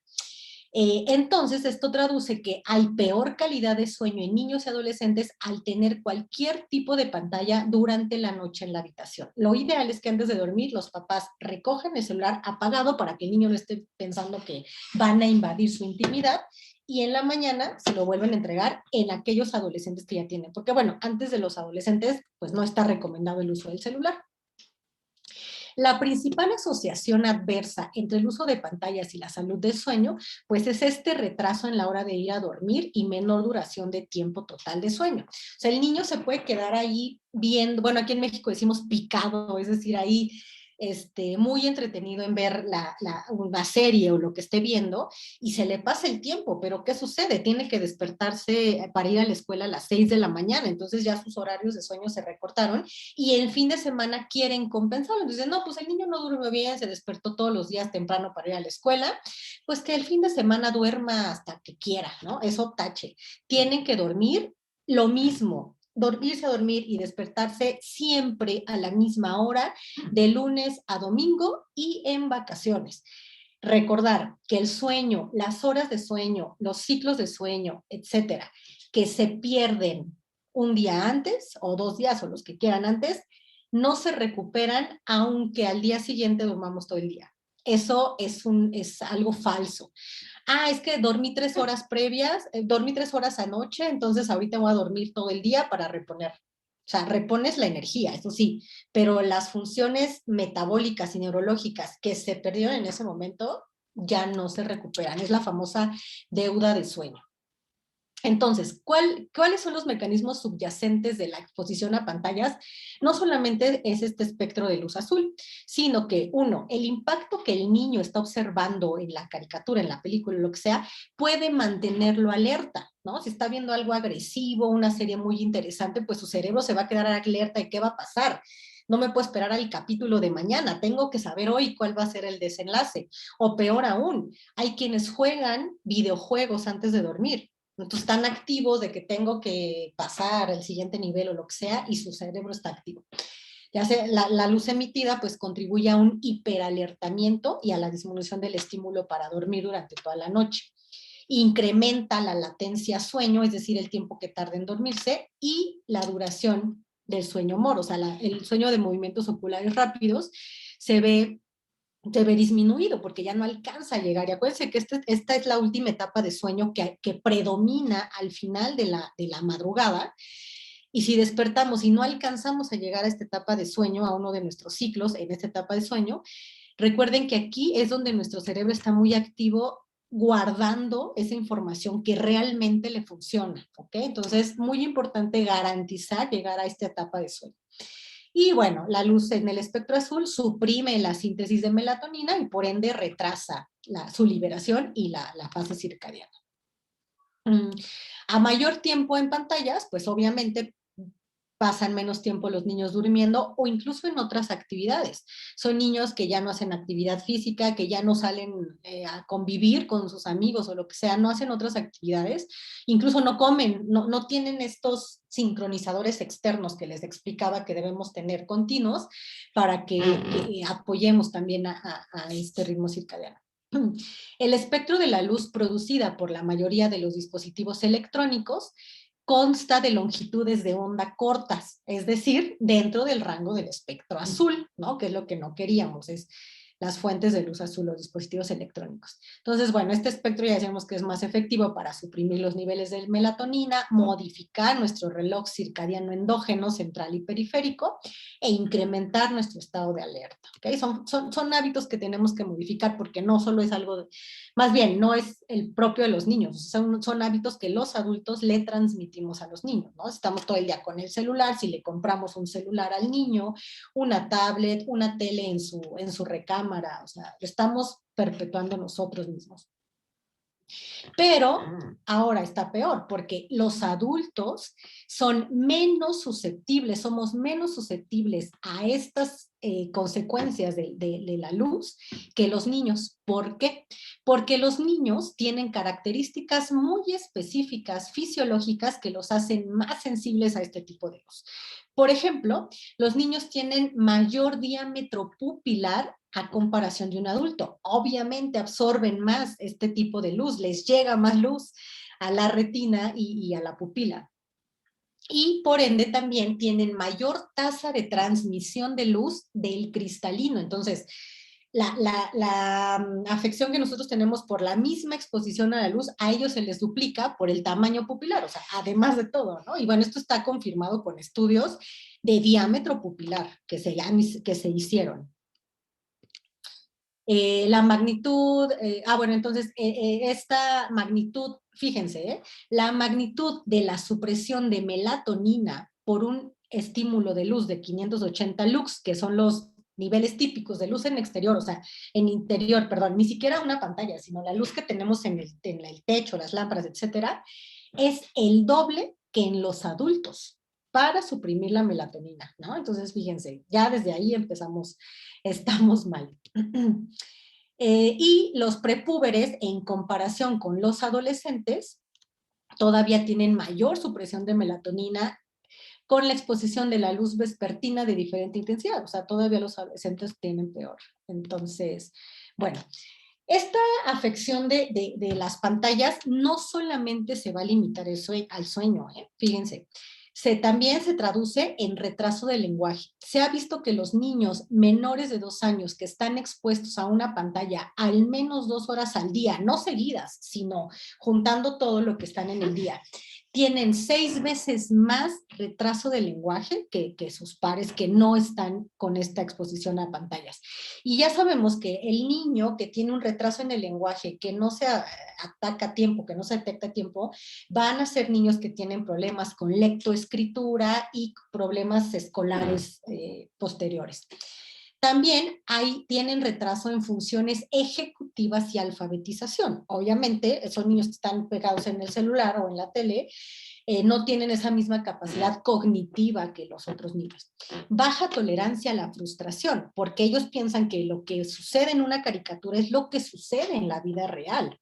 Entonces, esto traduce que hay peor calidad de sueño en niños y adolescentes al tener cualquier tipo de pantalla durante la noche en la habitación. Lo ideal es que antes de dormir los papás recogen el celular apagado para que el niño no esté pensando que van a invadir su intimidad y en la mañana se lo vuelven a entregar en aquellos adolescentes que ya tienen. Porque bueno, antes de los adolescentes, pues no está recomendado el uso del celular. La principal asociación adversa entre el uso de pantallas y la salud del sueño, pues es este retraso en la hora de ir a dormir y menor duración de tiempo total de sueño. O sea, el niño se puede quedar ahí viendo, bueno, aquí en México decimos picado, es decir, ahí muy entretenido en ver una serie o lo que esté viendo y se le pasa el tiempo, pero ¿qué sucede? Tiene que despertarse para ir a la escuela a las 6 de la mañana, entonces ya sus horarios de sueño se recortaron y el fin de semana quieren compensarlo. Entonces, no, pues el niño no durmió bien, se despertó todos los días temprano para ir a la escuela, pues que el fin de semana duerma hasta que quiera, ¿no? Eso tache. Tienen que dormir lo mismo, irse a dormir y despertarse siempre a la misma hora, de lunes a domingo y en vacaciones. Recordar que el sueño, las horas de sueño, los ciclos de sueño, etcétera, que se pierden un día antes o 2 días o los que quieran antes, no se recuperan aunque al día siguiente durmamos todo el día. Eso es algo falso. Es que dormí 3 horas previas, dormí 3 horas anoche, entonces ahorita voy a dormir todo el día para reponer. O sea, repones la energía, eso sí, pero las funciones metabólicas y neurológicas que se perdieron en ese momento ya no se recuperan. Es la famosa deuda de sueño. Entonces, ¿cuáles son los mecanismos subyacentes de la exposición a pantallas? No solamente es este espectro de luz azul, sino que, uno, el impacto que el niño está observando en la caricatura, en la película, lo que sea, puede mantenerlo alerta, ¿no? Si está viendo algo agresivo, una serie muy interesante, pues su cerebro se va a quedar alerta de qué va a pasar. No me puedo esperar al capítulo de mañana, tengo que saber hoy cuál va a ser el desenlace. O peor aún, hay quienes juegan videojuegos antes de dormir. Entonces están activos de que tengo que pasar al siguiente nivel o lo que sea y su cerebro está activo. Ya sea la luz emitida pues contribuye a un hiperalertamiento y a la disminución del estímulo para dormir durante toda la noche. Incrementa la latencia sueño, es decir, el tiempo que tarda en dormirse y la duración del sueño moro, o sea, el sueño de movimientos oculares rápidos se ve disminuido porque ya no alcanza a llegar. Y acuérdense que esta es la última etapa de sueño que predomina al final de la madrugada. Y si despertamos y no alcanzamos a llegar a esta etapa de sueño, a uno de nuestros ciclos en esta etapa de sueño, recuerden que aquí es donde nuestro cerebro está muy activo guardando esa información que realmente le funciona, ¿ok? Entonces, muy importante garantizar llegar a esta etapa de sueño. Y bueno, la luz en el espectro azul suprime la síntesis de melatonina y por ende retrasa su liberación y la fase circadiana. A mayor tiempo en pantallas, pues obviamente pasan menos tiempo los niños durmiendo o incluso en otras actividades. Son niños que ya no hacen actividad física, que ya no salen a convivir con sus amigos o lo que sea, no hacen otras actividades, incluso no comen, no tienen estos sincronizadores externos que les explicaba que debemos tener continuos para que apoyemos también a este ritmo circadiano. El espectro de la luz producida por la mayoría de los dispositivos electrónicos consta de longitudes de onda cortas, es decir, dentro del rango del espectro azul, ¿no? Que es lo que no queríamos, es las fuentes de luz azul, los dispositivos electrónicos. Entonces, bueno, este espectro ya decíamos que es más efectivo para suprimir los niveles de melatonina, modificar nuestro reloj circadiano endógeno, central y periférico, e incrementar nuestro estado de alerta, ¿ok? Son hábitos que tenemos que modificar porque no solo es algo, más bien, no es el propio de los niños, son hábitos que los adultos le transmitimos a los niños, ¿no? Estamos todo el día con el celular, si le compramos un celular al niño, una tablet, una tele en su recámara, o sea, lo estamos perpetuando nosotros mismos. Pero ahora está peor, porque los adultos son menos susceptibles, somos menos susceptibles a estas consecuencias de la luz que los niños. ¿Por qué? Porque los niños tienen características muy específicas, fisiológicas, que los hacen más sensibles a este tipo de luz. Por ejemplo, los niños tienen mayor diámetro pupilar a comparación de un adulto. Obviamente absorben más este tipo de luz, les llega más luz a la retina y a la pupila. Y por ende también tienen mayor tasa de transmisión de luz del cristalino. Entonces, la afección que nosotros tenemos por la misma exposición a la luz, a ellos se les duplica por el tamaño pupilar, o sea, además de todo, ¿no? Y bueno, esto está confirmado con estudios de diámetro pupilar que se hicieron. La magnitud, bueno, entonces esta magnitud, fíjense, la magnitud de la supresión de melatonina por un estímulo de luz de 580 lux, que son los niveles típicos de luz en exterior, o sea, en interior, perdón, ni siquiera una pantalla, sino la luz que tenemos en el techo, las lámparas, etcétera, es el doble que en los adultos para suprimir la melatonina, ¿no? Entonces, fíjense, ya desde ahí estamos mal. Y los prepúberes, en comparación con los adolescentes, todavía tienen mayor supresión de melatonina con la exposición de la luz vespertina de diferente intensidad. O sea, todavía los adolescentes tienen peor. Entonces, bueno, esta afección de las pantallas no solamente se va a limitar al sueño, fíjense. También se traduce en retraso del lenguaje. Se ha visto que los niños menores de 2 años que están expuestos a una pantalla al menos 2 horas al día, no seguidas, sino juntando todo lo que están en el día, tienen 6 veces más retraso de lenguaje que sus pares que no están con esta exposición a pantallas. Y ya sabemos que el niño que tiene un retraso en el lenguaje, que no se ataca a tiempo, que no se detecta a tiempo, van a ser niños que tienen problemas con lectoescritura y problemas escolares posteriores. También tienen retraso en funciones ejecutivas y alfabetización. Obviamente, esos niños que están pegados en el celular o en la tele no tienen esa misma capacidad cognitiva que los otros niños. Baja tolerancia a la frustración, porque ellos piensan que lo que sucede en una caricatura es lo que sucede en la vida real.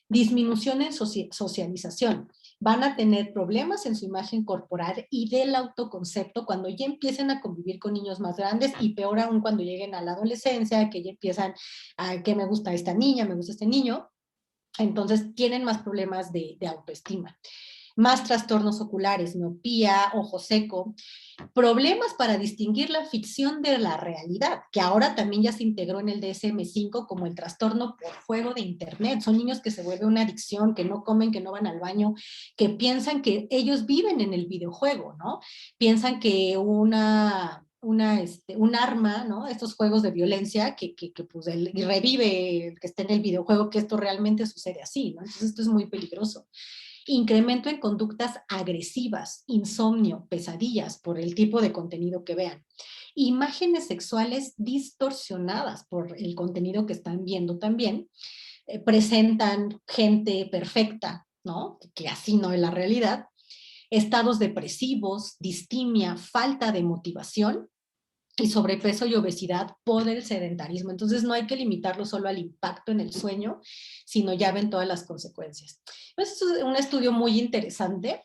Disminución en socialización. Van a tener problemas en su imagen corporal y del autoconcepto cuando ya empiecen a convivir con niños más grandes y peor aún cuando lleguen a la adolescencia, que ya empiezan a que me gusta esta niña, me gusta este niño. Entonces tienen más problemas de autoestima. Más trastornos oculares, miopía, ojo seco, problemas para distinguir la ficción de la realidad, que ahora también ya se integró en el DSM-5 como el trastorno por juego de internet. Son niños que se vuelve una adicción, que no comen, que no van al baño, que piensan que ellos viven en el videojuego, ¿no? Piensan que una un arma, ¿no? Estos juegos de violencia pues y revive el que esté en el videojuego que esto realmente sucede así, ¿no? Entonces esto es muy peligroso. Incremento en conductas agresivas, insomnio, pesadillas por el tipo de contenido que vean. Imágenes sexuales distorsionadas por el contenido que están viendo también. Presentan gente perfecta, ¿no? Que así no es la realidad. Estados depresivos, distimia, falta de motivación y sobrepeso y obesidad por el sedentarismo. Entonces no hay que limitarlo solo al impacto en el sueño, sino ya ven todas las consecuencias. Es un estudio muy interesante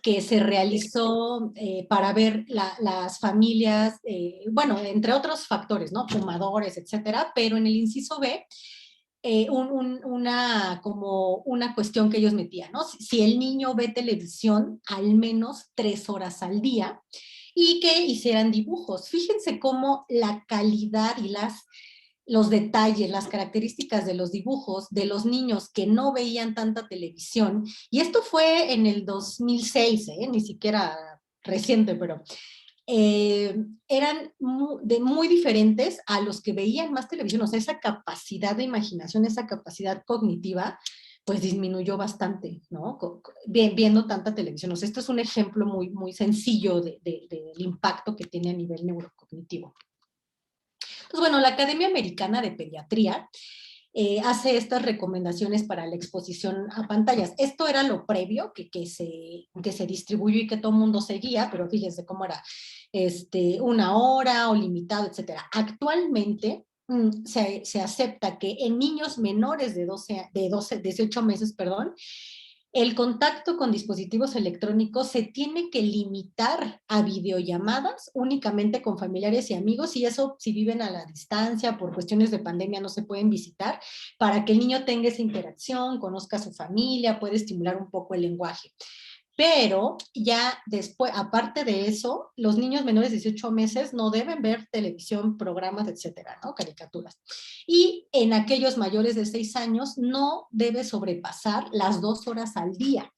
que se realizó para ver las familias, bueno, entre otros factores, ¿no? Fumadores, etcétera, pero en el inciso B, como una cuestión que ellos metían, ¿no? Si el niño ve televisión al menos 3 horas al día y que hicieran dibujos. Fíjense cómo la calidad y los detalles, las características de los dibujos de los niños que no veían tanta televisión, y esto fue en el 2006, ni siquiera reciente, pero eran muy diferentes a los que veían más televisión. O sea, esa capacidad de imaginación, esa capacidad cognitiva, pues disminuyó bastante, ¿no? Viendo tanta televisión. O sea, esto es un ejemplo muy, muy sencillo del impacto que tiene a nivel neurocognitivo. Entonces, bueno, la Academia Americana de Pediatría hace estas recomendaciones para la exposición a pantallas. Esto era lo previo que se distribuyó y que todo el mundo seguía, pero fíjense cómo era 1 hora o limitado, etcétera. Actualmente se acepta que en niños menores de 18 meses, perdón, el contacto con dispositivos electrónicos se tiene que limitar a videollamadas únicamente con familiares y amigos, y eso si viven a la distancia, por cuestiones de pandemia no se pueden visitar, para que el niño tenga esa interacción, conozca a su familia, puede estimular un poco el lenguaje. Pero ya después, aparte de eso, los niños menores de 18 meses no deben ver televisión, programas, etcétera, ¿no? Caricaturas. Y en aquellos mayores de 6 años no debe sobrepasar las 2 horas al día.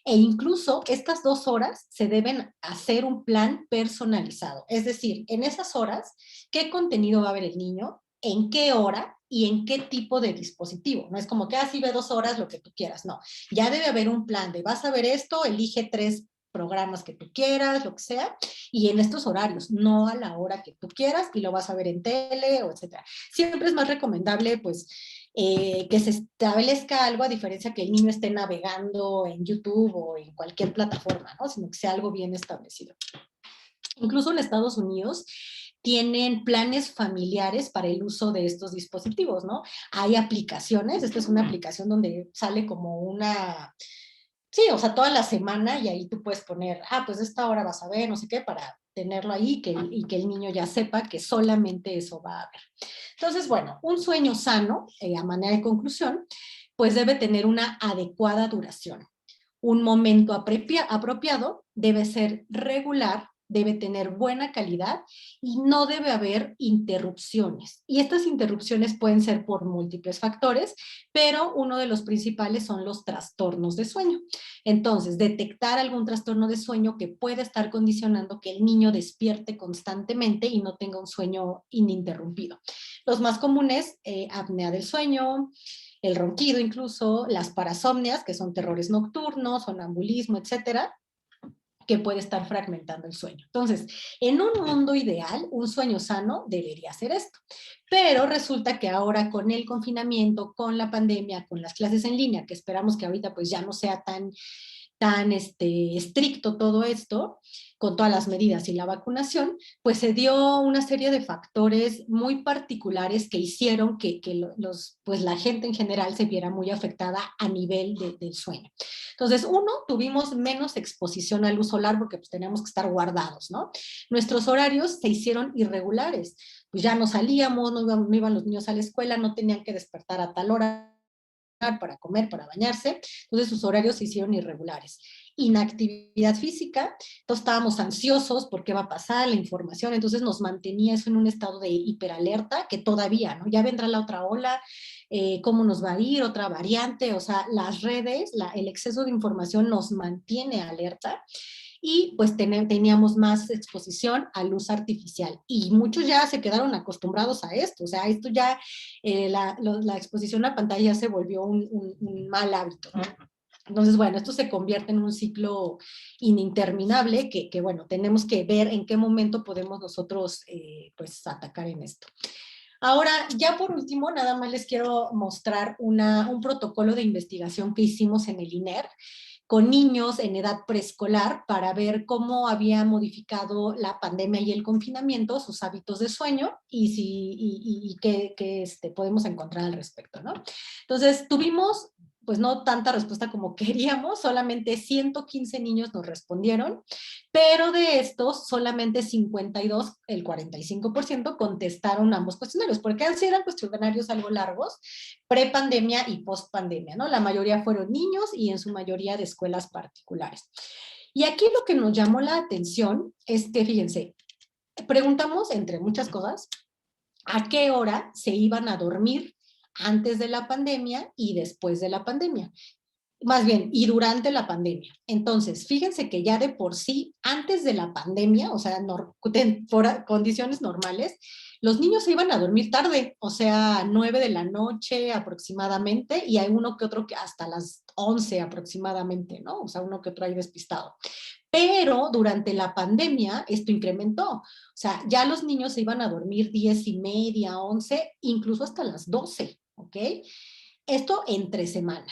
E incluso estas 2 horas se deben hacer un plan personalizado. Es decir, en esas horas, ¿qué contenido va a ver el niño? ¿En qué hora? Y en qué tipo de dispositivo. No es como que así ve 2 horas lo que tú quieras, no. Ya debe haber un plan de vas a ver esto, elige 3 programas que tú quieras, lo que sea, y en estos horarios, no a la hora que tú quieras, y lo vas a ver en tele, o etcétera. Siempre es más recomendable, pues, que se establezca algo, a diferencia que el niño esté navegando en YouTube o en cualquier plataforma, ¿no? Sino que sea algo bien establecido. Incluso en Estados Unidos tienen planes familiares para el uso de estos dispositivos, ¿no? Hay aplicaciones, esta es una aplicación donde sale como sí, o sea, toda la semana, y ahí tú puedes poner, pues esta hora vas a ver, no sé qué, para tenerlo ahí y que el niño ya sepa que solamente eso va a ver. Entonces, bueno, un sueño sano, a manera de conclusión, pues debe tener una adecuada duración. Un momento apropiado debe ser regular, debe tener buena calidad y no debe haber interrupciones. Y estas interrupciones pueden ser por múltiples factores, pero uno de los principales son los trastornos de sueño. Entonces, detectar algún trastorno de sueño que pueda estar condicionando que el niño despierte constantemente y no tenga un sueño ininterrumpido. Los más comunes, apnea del sueño, el ronquido incluso, las parasomnias, que son terrores nocturnos, sonambulismo, etcétera, que puede estar fragmentando el sueño. Entonces, en un mundo ideal, un sueño sano debería ser esto. Pero resulta que ahora con el confinamiento, con la pandemia, con las clases en línea, que esperamos que ahorita pues ya no sea tan estricto todo esto, con todas las medidas y la vacunación, pues se dio una serie de factores muy particulares que hicieron que pues la gente en general se viera muy afectada a nivel del sueño. Entonces, tuvimos menos exposición a luz solar porque pues teníamos que estar guardados, ¿no? Nuestros horarios se hicieron irregulares, pues ya no salíamos, no iban los niños a la escuela, no tenían que despertar a tal hora para comer, para bañarse, entonces sus horarios se hicieron irregulares. Inactividad física, entonces estábamos ansiosos por qué va a pasar, la información, entonces nos mantenía eso en un estado de hiperalerta que todavía, ¿no? Ya vendrá la otra ola, cómo nos va a ir, otra variante, o sea, las redes, el exceso de información nos mantiene alerta. y pues teníamos más exposición a luz artificial. Y muchos ya se quedaron acostumbrados a esto, o sea, esto ya, la exposición a pantalla ya se volvió un mal hábito, ¿no? Entonces, bueno, esto se convierte en un ciclo ininterminable que bueno, tenemos que ver en qué momento podemos nosotros pues atacar en esto. Ahora, ya por último, nada más les quiero mostrar un protocolo de investigación que hicimos en el INER con niños en edad preescolar para ver cómo había modificado la pandemia y el confinamiento sus hábitos de sueño y qué podemos encontrar al respecto, ¿no? Entonces, tuvimos pues no tanta respuesta como queríamos, solamente 115 niños nos respondieron, pero de estos solamente 52, el 45%, contestaron ambos cuestionarios, porque así eran cuestionarios algo largos, prepandemia y postpandemia, ¿no? La mayoría fueron niños y en su mayoría de escuelas particulares. Y aquí lo que nos llamó la atención es que, fíjense, preguntamos, entre muchas cosas, a qué hora se iban a dormir antes de la pandemia y después de la pandemia. Más bien, y durante la pandemia. Entonces, fíjense que ya de por sí, antes de la pandemia, o sea, por condiciones normales, los niños se iban a dormir tarde, o sea, 9 de la noche aproximadamente, y hay uno que otro que hasta las 11 aproximadamente, ¿no? O sea, uno que otro ahí despistado. Pero durante la pandemia esto incrementó. O sea, ya los niños se iban a dormir 10:30, 11, incluso hasta las 12, ¿ok? Esto entre semana.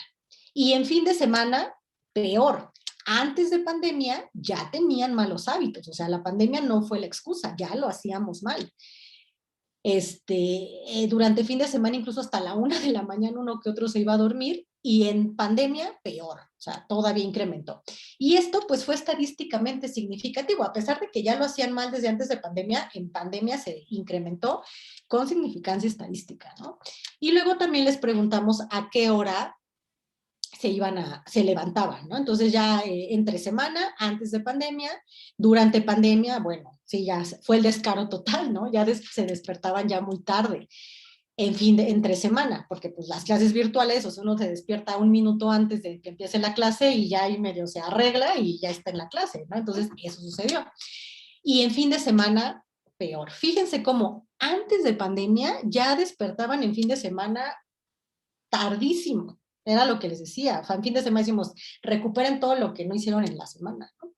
Y en fin de semana, peor. Antes de pandemia ya tenían malos hábitos, o sea, la pandemia no fue la excusa, ya lo hacíamos mal. Durante fin de semana, incluso hasta la 1 de la mañana, uno que otro se iba a dormir, y en pandemia, peor, o sea, todavía incrementó. Y esto, pues, fue estadísticamente significativo, a pesar de que ya lo hacían mal desde antes de pandemia, en pandemia se incrementó con significancia estadística, ¿no? Y luego también les preguntamos a qué hora se levantaban, ¿no? Entonces ya entre semana, antes de pandemia, durante pandemia, bueno, sí, ya fue el descaro total, ¿no? Ya se despertaban ya muy tarde, en fin, entre semana, porque pues las clases virtuales, o sea, uno se despierta un minuto antes de que empiece la clase y ya ahí medio se arregla y ya está en la clase, ¿no? Entonces eso sucedió. Y en fin de semana, peor. Fíjense cómo antes de pandemia ya despertaban en fin de semana tardísimo. Era lo que les decía. En fin de semana decimos, recuperen todo lo que no hicieron en la semana, ¿no?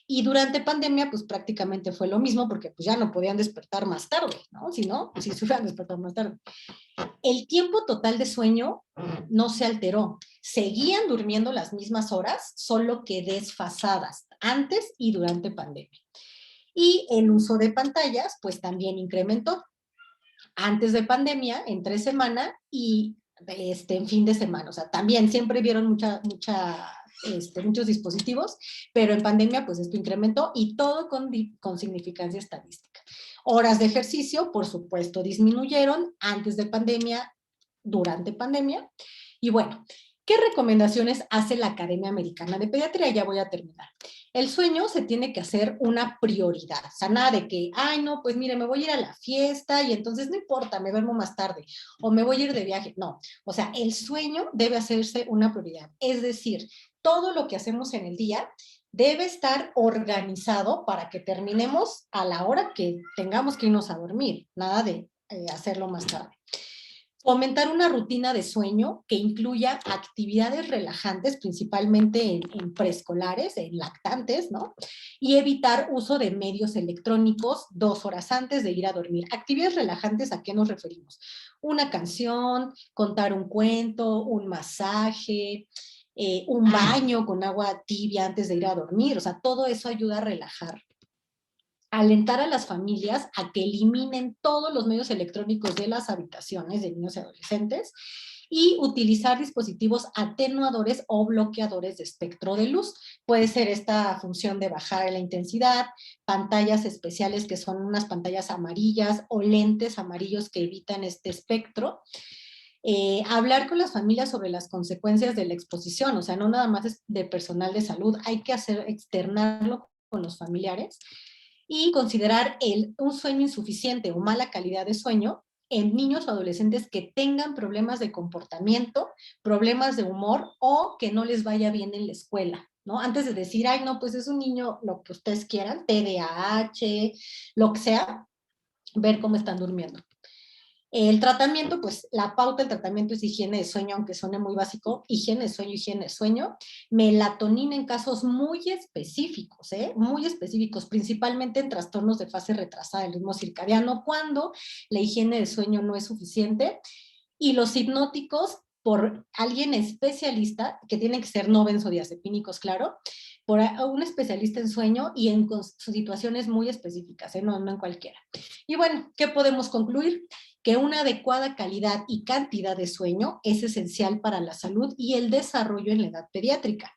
Y durante pandemia, pues prácticamente fue lo mismo, porque pues ya no podían despertar más tarde, ¿no? Si no, pues si se hubieran despertado más tarde. El tiempo total de sueño no se alteró. Seguían durmiendo las mismas horas, solo que desfasadas, antes y durante pandemia. Y el uso de pantallas, pues también incrementó. Antes de pandemia, entre semana, y en fin de semana. O sea, también siempre vieron muchos dispositivos, pero en pandemia, pues esto incrementó, y todo con significancia estadística. Horas de ejercicio, por supuesto, disminuyeron antes de pandemia, durante pandemia. Y bueno, ¿qué recomendaciones hace la Academia Americana de Pediatría? Ya voy a terminar. El sueño se tiene que hacer una prioridad, o sea, nada de que, ay, no, pues mire, me voy a ir a la fiesta y entonces no importa, me duermo más tarde, o me voy a ir de viaje. No, o sea, el sueño debe hacerse una prioridad, es decir, todo lo que hacemos en el día debe estar organizado para que terminemos a la hora que tengamos que irnos a dormir, nada de hacerlo más tarde. Fomentar una rutina de sueño que incluya actividades relajantes, principalmente en preescolares, en lactantes, ¿no? Y evitar uso de medios electrónicos 2 horas antes de ir a dormir. Actividades relajantes, ¿a qué nos referimos? Una canción, contar un cuento, un masaje, un baño con agua tibia antes de ir a dormir. O sea, todo eso ayuda a relajar. Alentar a las familias a que eliminen todos los medios electrónicos de las habitaciones de niños y adolescentes, y utilizar dispositivos atenuadores o bloqueadores de espectro de luz. Puede ser esta función de bajar la intensidad, pantallas especiales que son unas pantallas amarillas o lentes amarillos que evitan este espectro. Hablar con las familias sobre las consecuencias de la exposición, o sea, no nada más es de personal de salud, hay que externarlo con los familiares. Y considerar un sueño insuficiente o mala calidad de sueño en niños o adolescentes que tengan problemas de comportamiento, problemas de humor o que no les vaya bien en la escuela, ¿no? Antes de decir, ay, no, pues es un niño, lo que ustedes quieran, TDAH, lo que sea, ver cómo están durmiendo. El tratamiento, pues la pauta del tratamiento es higiene de sueño, aunque suene muy básico, higiene de sueño, melatonina en casos muy específicos, muy específicos, principalmente en trastornos de fase retrasada del ritmo circadiano, cuando la higiene de sueño no es suficiente, y los hipnóticos por alguien especialista, que tienen que ser no benzodiazepínicos, claro, por un especialista en sueño y en situaciones muy específicas, no en cualquiera. Y bueno, ¿qué podemos concluir? Que una adecuada calidad y cantidad de sueño es esencial para la salud y el desarrollo en la edad pediátrica.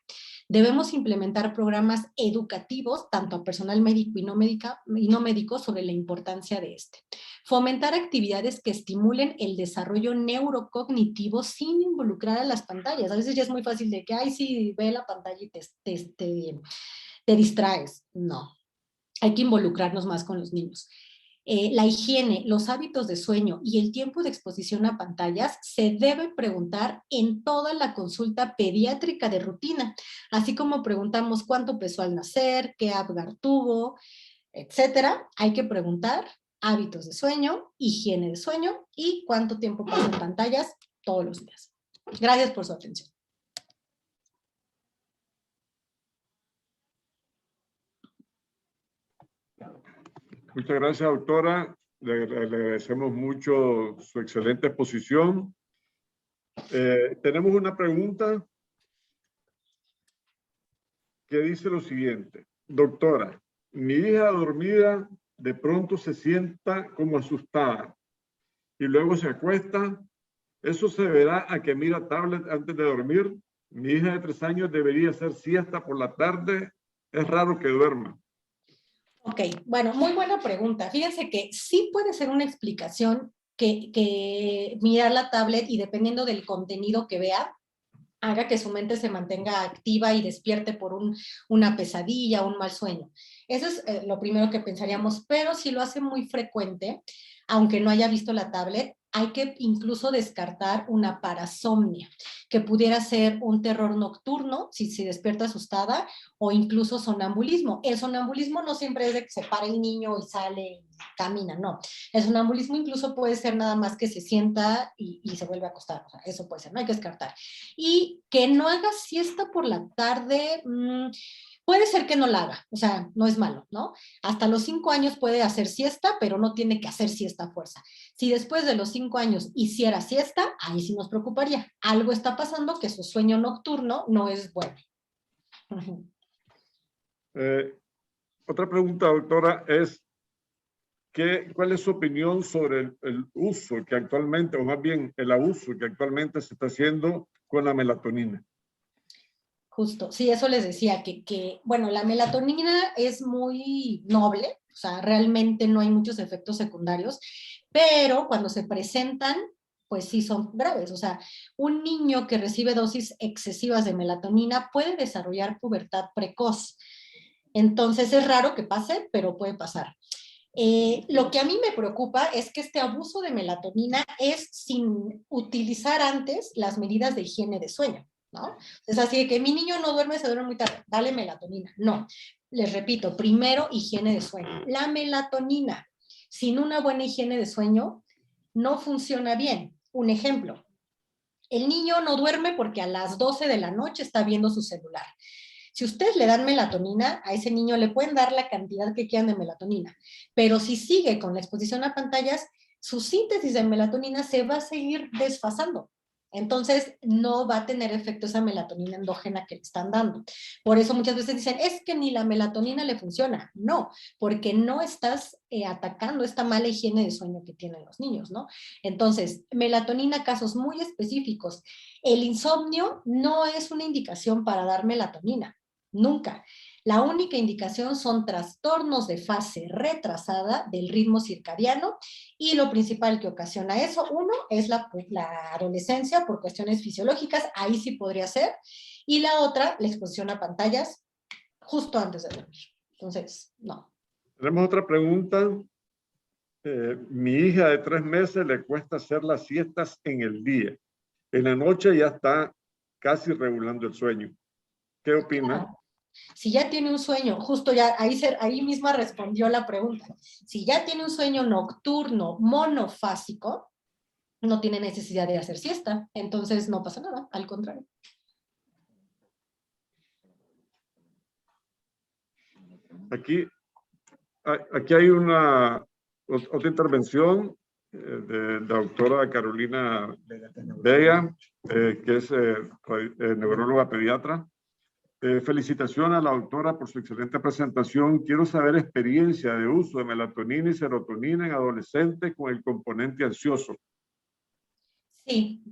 Debemos implementar programas educativos, tanto a personal médico y no médico, sobre la importancia de este. Fomentar actividades que estimulen el desarrollo neurocognitivo sin involucrar a las pantallas. A veces ya es muy fácil de que, ay, sí, ve la pantalla y te distraes. No, hay que involucrarnos más con los niños. La higiene, los hábitos de sueño y el tiempo de exposición a pantallas se deben preguntar en toda la consulta pediátrica de rutina, así como preguntamos cuánto pesó al nacer, qué Apgar tuvo, etcétera. Hay que preguntar hábitos de sueño, higiene de sueño y cuánto tiempo pasa en pantallas todos los días. Gracias por su atención.
Muchas gracias, doctora. Le agradecemos mucho su excelente exposición. Tenemos una pregunta que dice lo siguiente. Doctora, mi hija dormida de pronto se sienta como asustada y luego se acuesta. ¿Eso se verá a que mira tablet antes de dormir? Mi hija de 3 años debería hacer siesta por la tarde. Es raro que duerma.
Ok, bueno, muy buena pregunta. Fíjense que sí puede ser una explicación que mirar la tablet y dependiendo del contenido que vea, haga que su mente se mantenga activa y despierte por una pesadilla, un mal sueño. Eso es lo primero que pensaríamos, pero si lo hace muy frecuente, aunque no haya visto la tablet, hay que incluso descartar una parasomnia, que pudiera ser un terror nocturno, si se despierta asustada, o incluso sonambulismo. El sonambulismo no siempre es de que se para el niño y sale y camina, no. El sonambulismo incluso puede ser nada más que se sienta y se vuelve a acostar. O sea, eso puede ser, no hay que descartar. Y que no haga siesta por la tarde, puede ser que no la haga, o sea, no es malo, ¿no? Hasta los 5 años puede hacer siesta, pero no tiene que hacer siesta a fuerza. Si después de los 5 años hiciera siesta, ahí sí nos preocuparía. Algo está pasando que su sueño nocturno no es bueno.
Otra pregunta, doctora, es ¿cuál es su opinión sobre el uso que actualmente, o más bien el abuso que actualmente se está haciendo con la melatonina?
Justo, sí, eso les decía, bueno, la melatonina es muy noble, o sea, realmente no hay muchos efectos secundarios, pero cuando se presentan, pues sí son graves. O sea, un niño que recibe dosis excesivas de melatonina puede desarrollar pubertad precoz. Entonces es raro que pase, pero puede pasar. Lo que a mí me preocupa es que este abuso de melatonina es sin utilizar antes las medidas de higiene de sueño, ¿no? Es así de que mi niño no duerme, se duerme muy tarde, dale melatonina. No, les repito, primero higiene de sueño. La melatonina, sin una buena higiene de sueño, no funciona bien. Un ejemplo, el niño no duerme porque a las 12 de la noche está viendo su celular. Si ustedes le dan melatonina, a ese niño le pueden dar la cantidad que quieran de melatonina, pero si sigue con la exposición a pantallas, su síntesis de melatonina se va a seguir desfasando. Entonces, no va a tener efecto esa melatonina endógena que le están dando. Por eso muchas veces dicen, es que ni la melatonina le funciona. No, porque no estás atacando esta mala higiene de sueño que tienen los niños, ¿no? Entonces, melatonina, casos muy específicos. El insomnio no es una indicación para dar melatonina. Nunca. La única indicación son trastornos de fase retrasada del ritmo circadiano y lo principal que ocasiona eso, uno, es la adolescencia por cuestiones fisiológicas, ahí sí podría ser, y la otra, la exposición a pantallas justo antes de dormir. Entonces, no.
Tenemos otra pregunta. Mi hija de 3 meses le cuesta hacer las siestas en el día. En la noche ya está casi regulando el sueño. ¿Qué opina?
Si ya tiene un sueño, justo ya ahí misma respondió la pregunta, si ya tiene un sueño nocturno monofásico, no tiene necesidad de hacer siesta, entonces no pasa nada, al contrario.
Aquí hay otra intervención de la doctora Carolina Vega, que es neuróloga pediatra. Felicitaciones a la doctora por su excelente presentación. Quiero saber experiencia de uso de melatonina y serotonina en adolescentes con el componente ansioso.
Sí.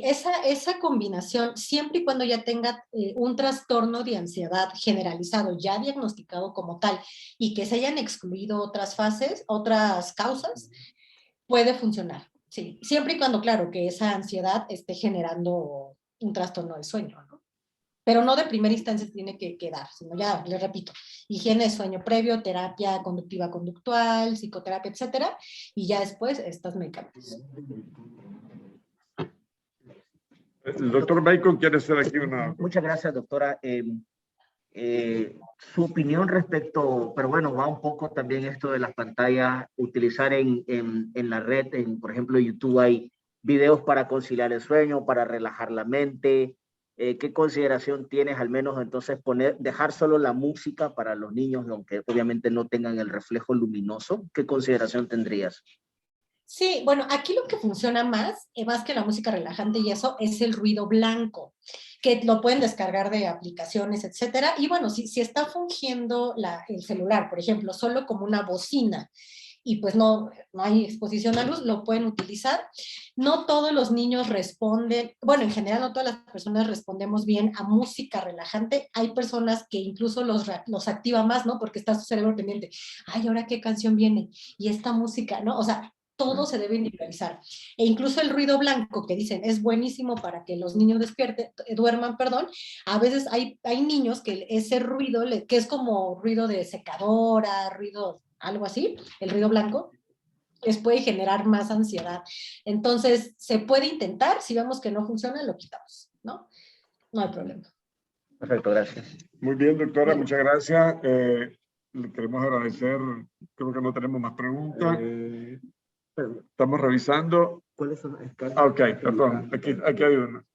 Esa combinación, siempre y cuando ya tenga un trastorno de ansiedad generalizado, ya diagnosticado como tal, y que se hayan excluido otras fases, otras causas, puede funcionar. Sí, siempre y cuando, claro, que esa ansiedad esté generando un trastorno del sueño, ¿no? Pero no de primera instancia se tiene que dar, sino ya, les repito, higiene de sueño previo, terapia conductiva conductual, psicoterapia, etcétera, y ya después estas medicamentos.
El doctor Bacon quiere hacer aquí una...
Muchas gracias, doctora. Su opinión respecto, pero bueno, va un poco también esto de las pantallas, utilizar en la red, por ejemplo, YouTube hay videos para conciliar el sueño, para relajar la mente. ¿Qué consideración tienes al menos entonces dejar solo la música para los niños, aunque obviamente no tengan el reflejo luminoso? ¿Qué consideración tendrías?
Sí, bueno, aquí lo que funciona más que la música relajante y eso, es el ruido blanco, que lo pueden descargar de aplicaciones, etcétera. Y bueno, si está fungiendo el celular, por ejemplo, solo como una bocina, y pues no hay exposición a luz, lo pueden utilizar. No todos los niños responden, bueno, en general no todas las personas respondemos bien a música relajante. Hay personas que incluso los activa más, ¿no? Porque está su cerebro pendiente. Ay, ¿ahora qué canción viene? Y esta música, ¿no? O sea, todo se debe individualizar. E incluso el ruido blanco, que dicen es buenísimo para que los niños duerman, perdón. A veces hay niños que ese ruido, que es como ruido de secadora, ruido, algo así, el ruido blanco, les puede generar más ansiedad. Entonces, se puede intentar, si vemos que no funciona, lo quitamos, ¿no? No hay problema.
Perfecto, gracias.
Muy bien, doctora, muchas gracias. Le queremos agradecer, creo que no tenemos más preguntas. Estamos revisando. ¿Cuáles son las escalas? Ok, perdón, aquí hay una.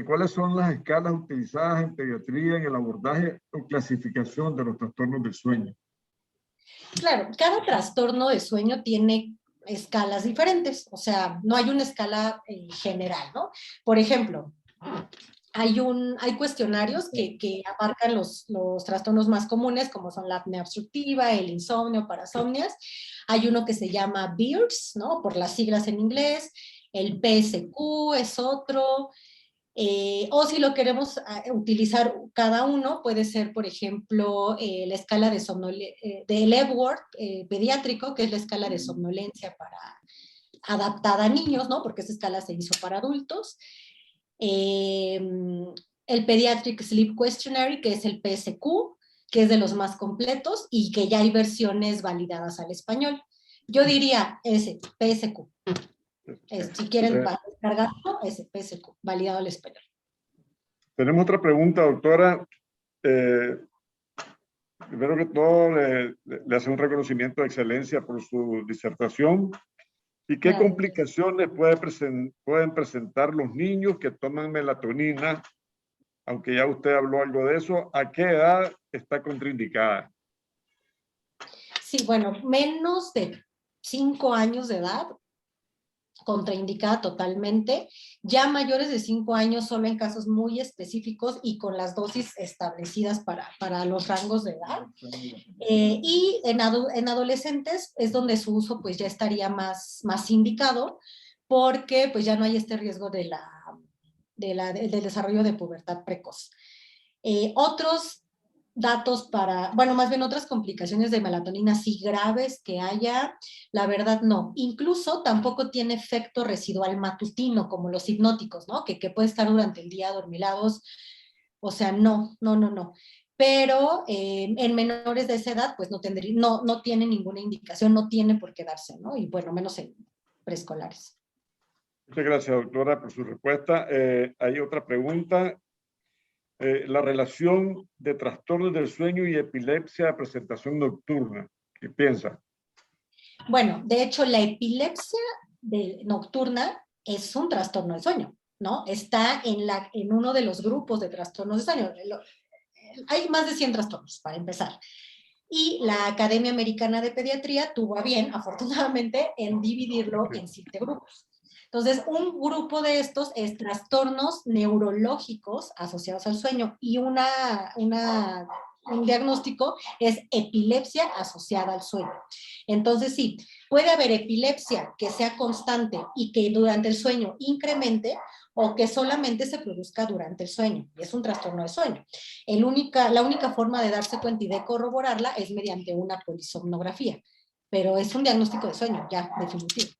¿Cuáles son las escalas utilizadas en pediatría en el abordaje o clasificación de los trastornos del sueño?
Claro, cada trastorno de sueño tiene escalas diferentes, o sea, no hay una escala general, ¿no? Por ejemplo, hay cuestionarios que abarcan los trastornos más comunes, como son la apnea obstructiva, el insomnio, parasomnias. Hay uno que se llama BEARS, ¿no? Por las siglas en inglés. El PSQ es otro. O si lo queremos utilizar cada uno, puede ser, por ejemplo, la escala del Epworth pediátrico, que es la escala de somnolencia adaptada a niños, ¿no? Porque esa escala se hizo para adultos. El Pediatric Sleep Questionnaire, que es el PSQ, que es de los más completos y que ya hay versiones validadas al español. Yo diría ese, PSQ. Si quieren descargarlo, ese PSQ, validado al español.
Tenemos otra pregunta, doctora. Primero que todo, le hace un reconocimiento de excelencia por su disertación. ¿Y qué complicaciones pueden presentar los niños que toman melatonina? Aunque ya usted habló algo de eso, ¿a qué edad está contraindicada?
Sí, bueno, menos de 5 años de edad, contraindicada totalmente. Ya mayores de 5 años solo en casos muy específicos y con las dosis establecidas para los rangos de edad. Y en adolescentes es donde su uso pues ya estaría más indicado, porque pues ya no hay este riesgo del desarrollo de pubertad precoz. Otros datos más bien otras complicaciones de melatonina sí graves que haya, la verdad no. Incluso tampoco tiene efecto residual matutino como los hipnóticos, ¿no? Que puede estar durante el día adormilados. O sea, no. Pero en menores de esa edad, pues no tiene ninguna indicación, no tiene por qué darse, ¿no? Y bueno, menos en preescolares.
Muchas gracias, doctora, por su respuesta. Hay otra pregunta. la relación de trastornos del sueño y epilepsia de presentación nocturna. ¿Qué piensa?
Bueno, de hecho, la epilepsia nocturna es un trastorno de sueño, ¿no? Está en uno de los grupos de trastornos de sueño. Hay más de 100 trastornos, para empezar. Y la Academia Americana de Pediatría tuvo a bien, afortunadamente, en dividirlo en 7 grupos. Entonces, un grupo de estos es trastornos neurológicos asociados al sueño y un diagnóstico es epilepsia asociada al sueño. Entonces, sí, puede haber epilepsia que sea constante y que durante el sueño incremente, o que solamente se produzca durante el sueño. Es un trastorno de sueño. La única forma de darse cuenta y de corroborarla es mediante una polisomnografía, pero es un diagnóstico de sueño, ya, definitivo.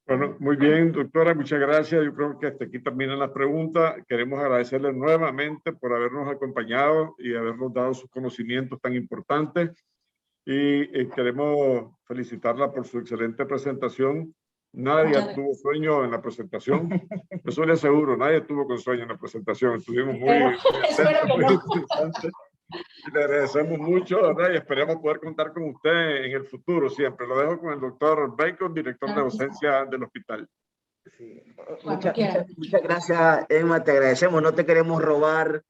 Bueno, muy bien, doctora, muchas gracias. Yo creo que hasta aquí terminan las preguntas. Queremos agradecerle nuevamente por habernos acompañado y habernos dado sus conocimientos tan importantes. Y queremos felicitarla por su excelente presentación. Nadie tuvo sueño en la presentación. Eso le aseguro, nadie tuvo con sueño en la presentación. Estuvimos muy interesantes. Y le agradecemos mucho, ¿verdad? Y esperamos poder contar con usted en el futuro siempre. Lo dejo con el doctor Bacon, director de docencia del hospital.
Sí. Muchas gracias, Emma, te agradecemos. No te queremos robar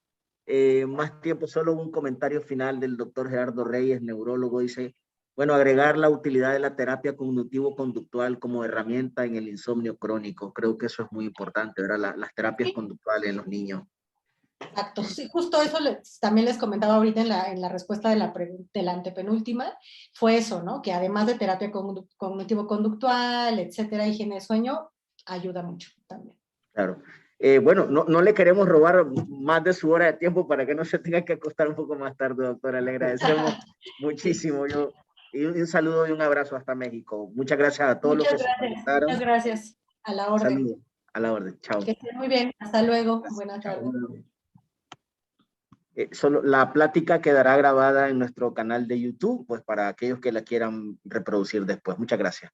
más tiempo, solo un comentario final del doctor Gerardo Reyes, neurólogo. Dice, bueno, agregar la utilidad de la terapia cognitivo-conductual como herramienta en el insomnio crónico. Creo que eso es muy importante, ¿verdad? Las terapias conductuales en los niños.
Exacto, sí, justo eso también les comentaba ahorita en la respuesta de la antepenúltima, fue eso, ¿no? Que además de terapia cognitivo-conductual, etcétera, higiene de sueño, ayuda mucho también.
Claro. Bueno, no le queremos robar más de su hora de tiempo para que no se tenga que acostar un poco más tarde, doctora. Le agradecemos muchísimo. Y un saludo y un abrazo hasta México. Muchas gracias a todos los que se conectaron.
Muchas gracias. A la orden.
Saludos. A la orden. Chao.
Que estén muy bien. Hasta luego. Buenas tardes.
Solo la plática quedará grabada en nuestro canal de YouTube, pues para aquellos que la quieran reproducir después. Muchas gracias.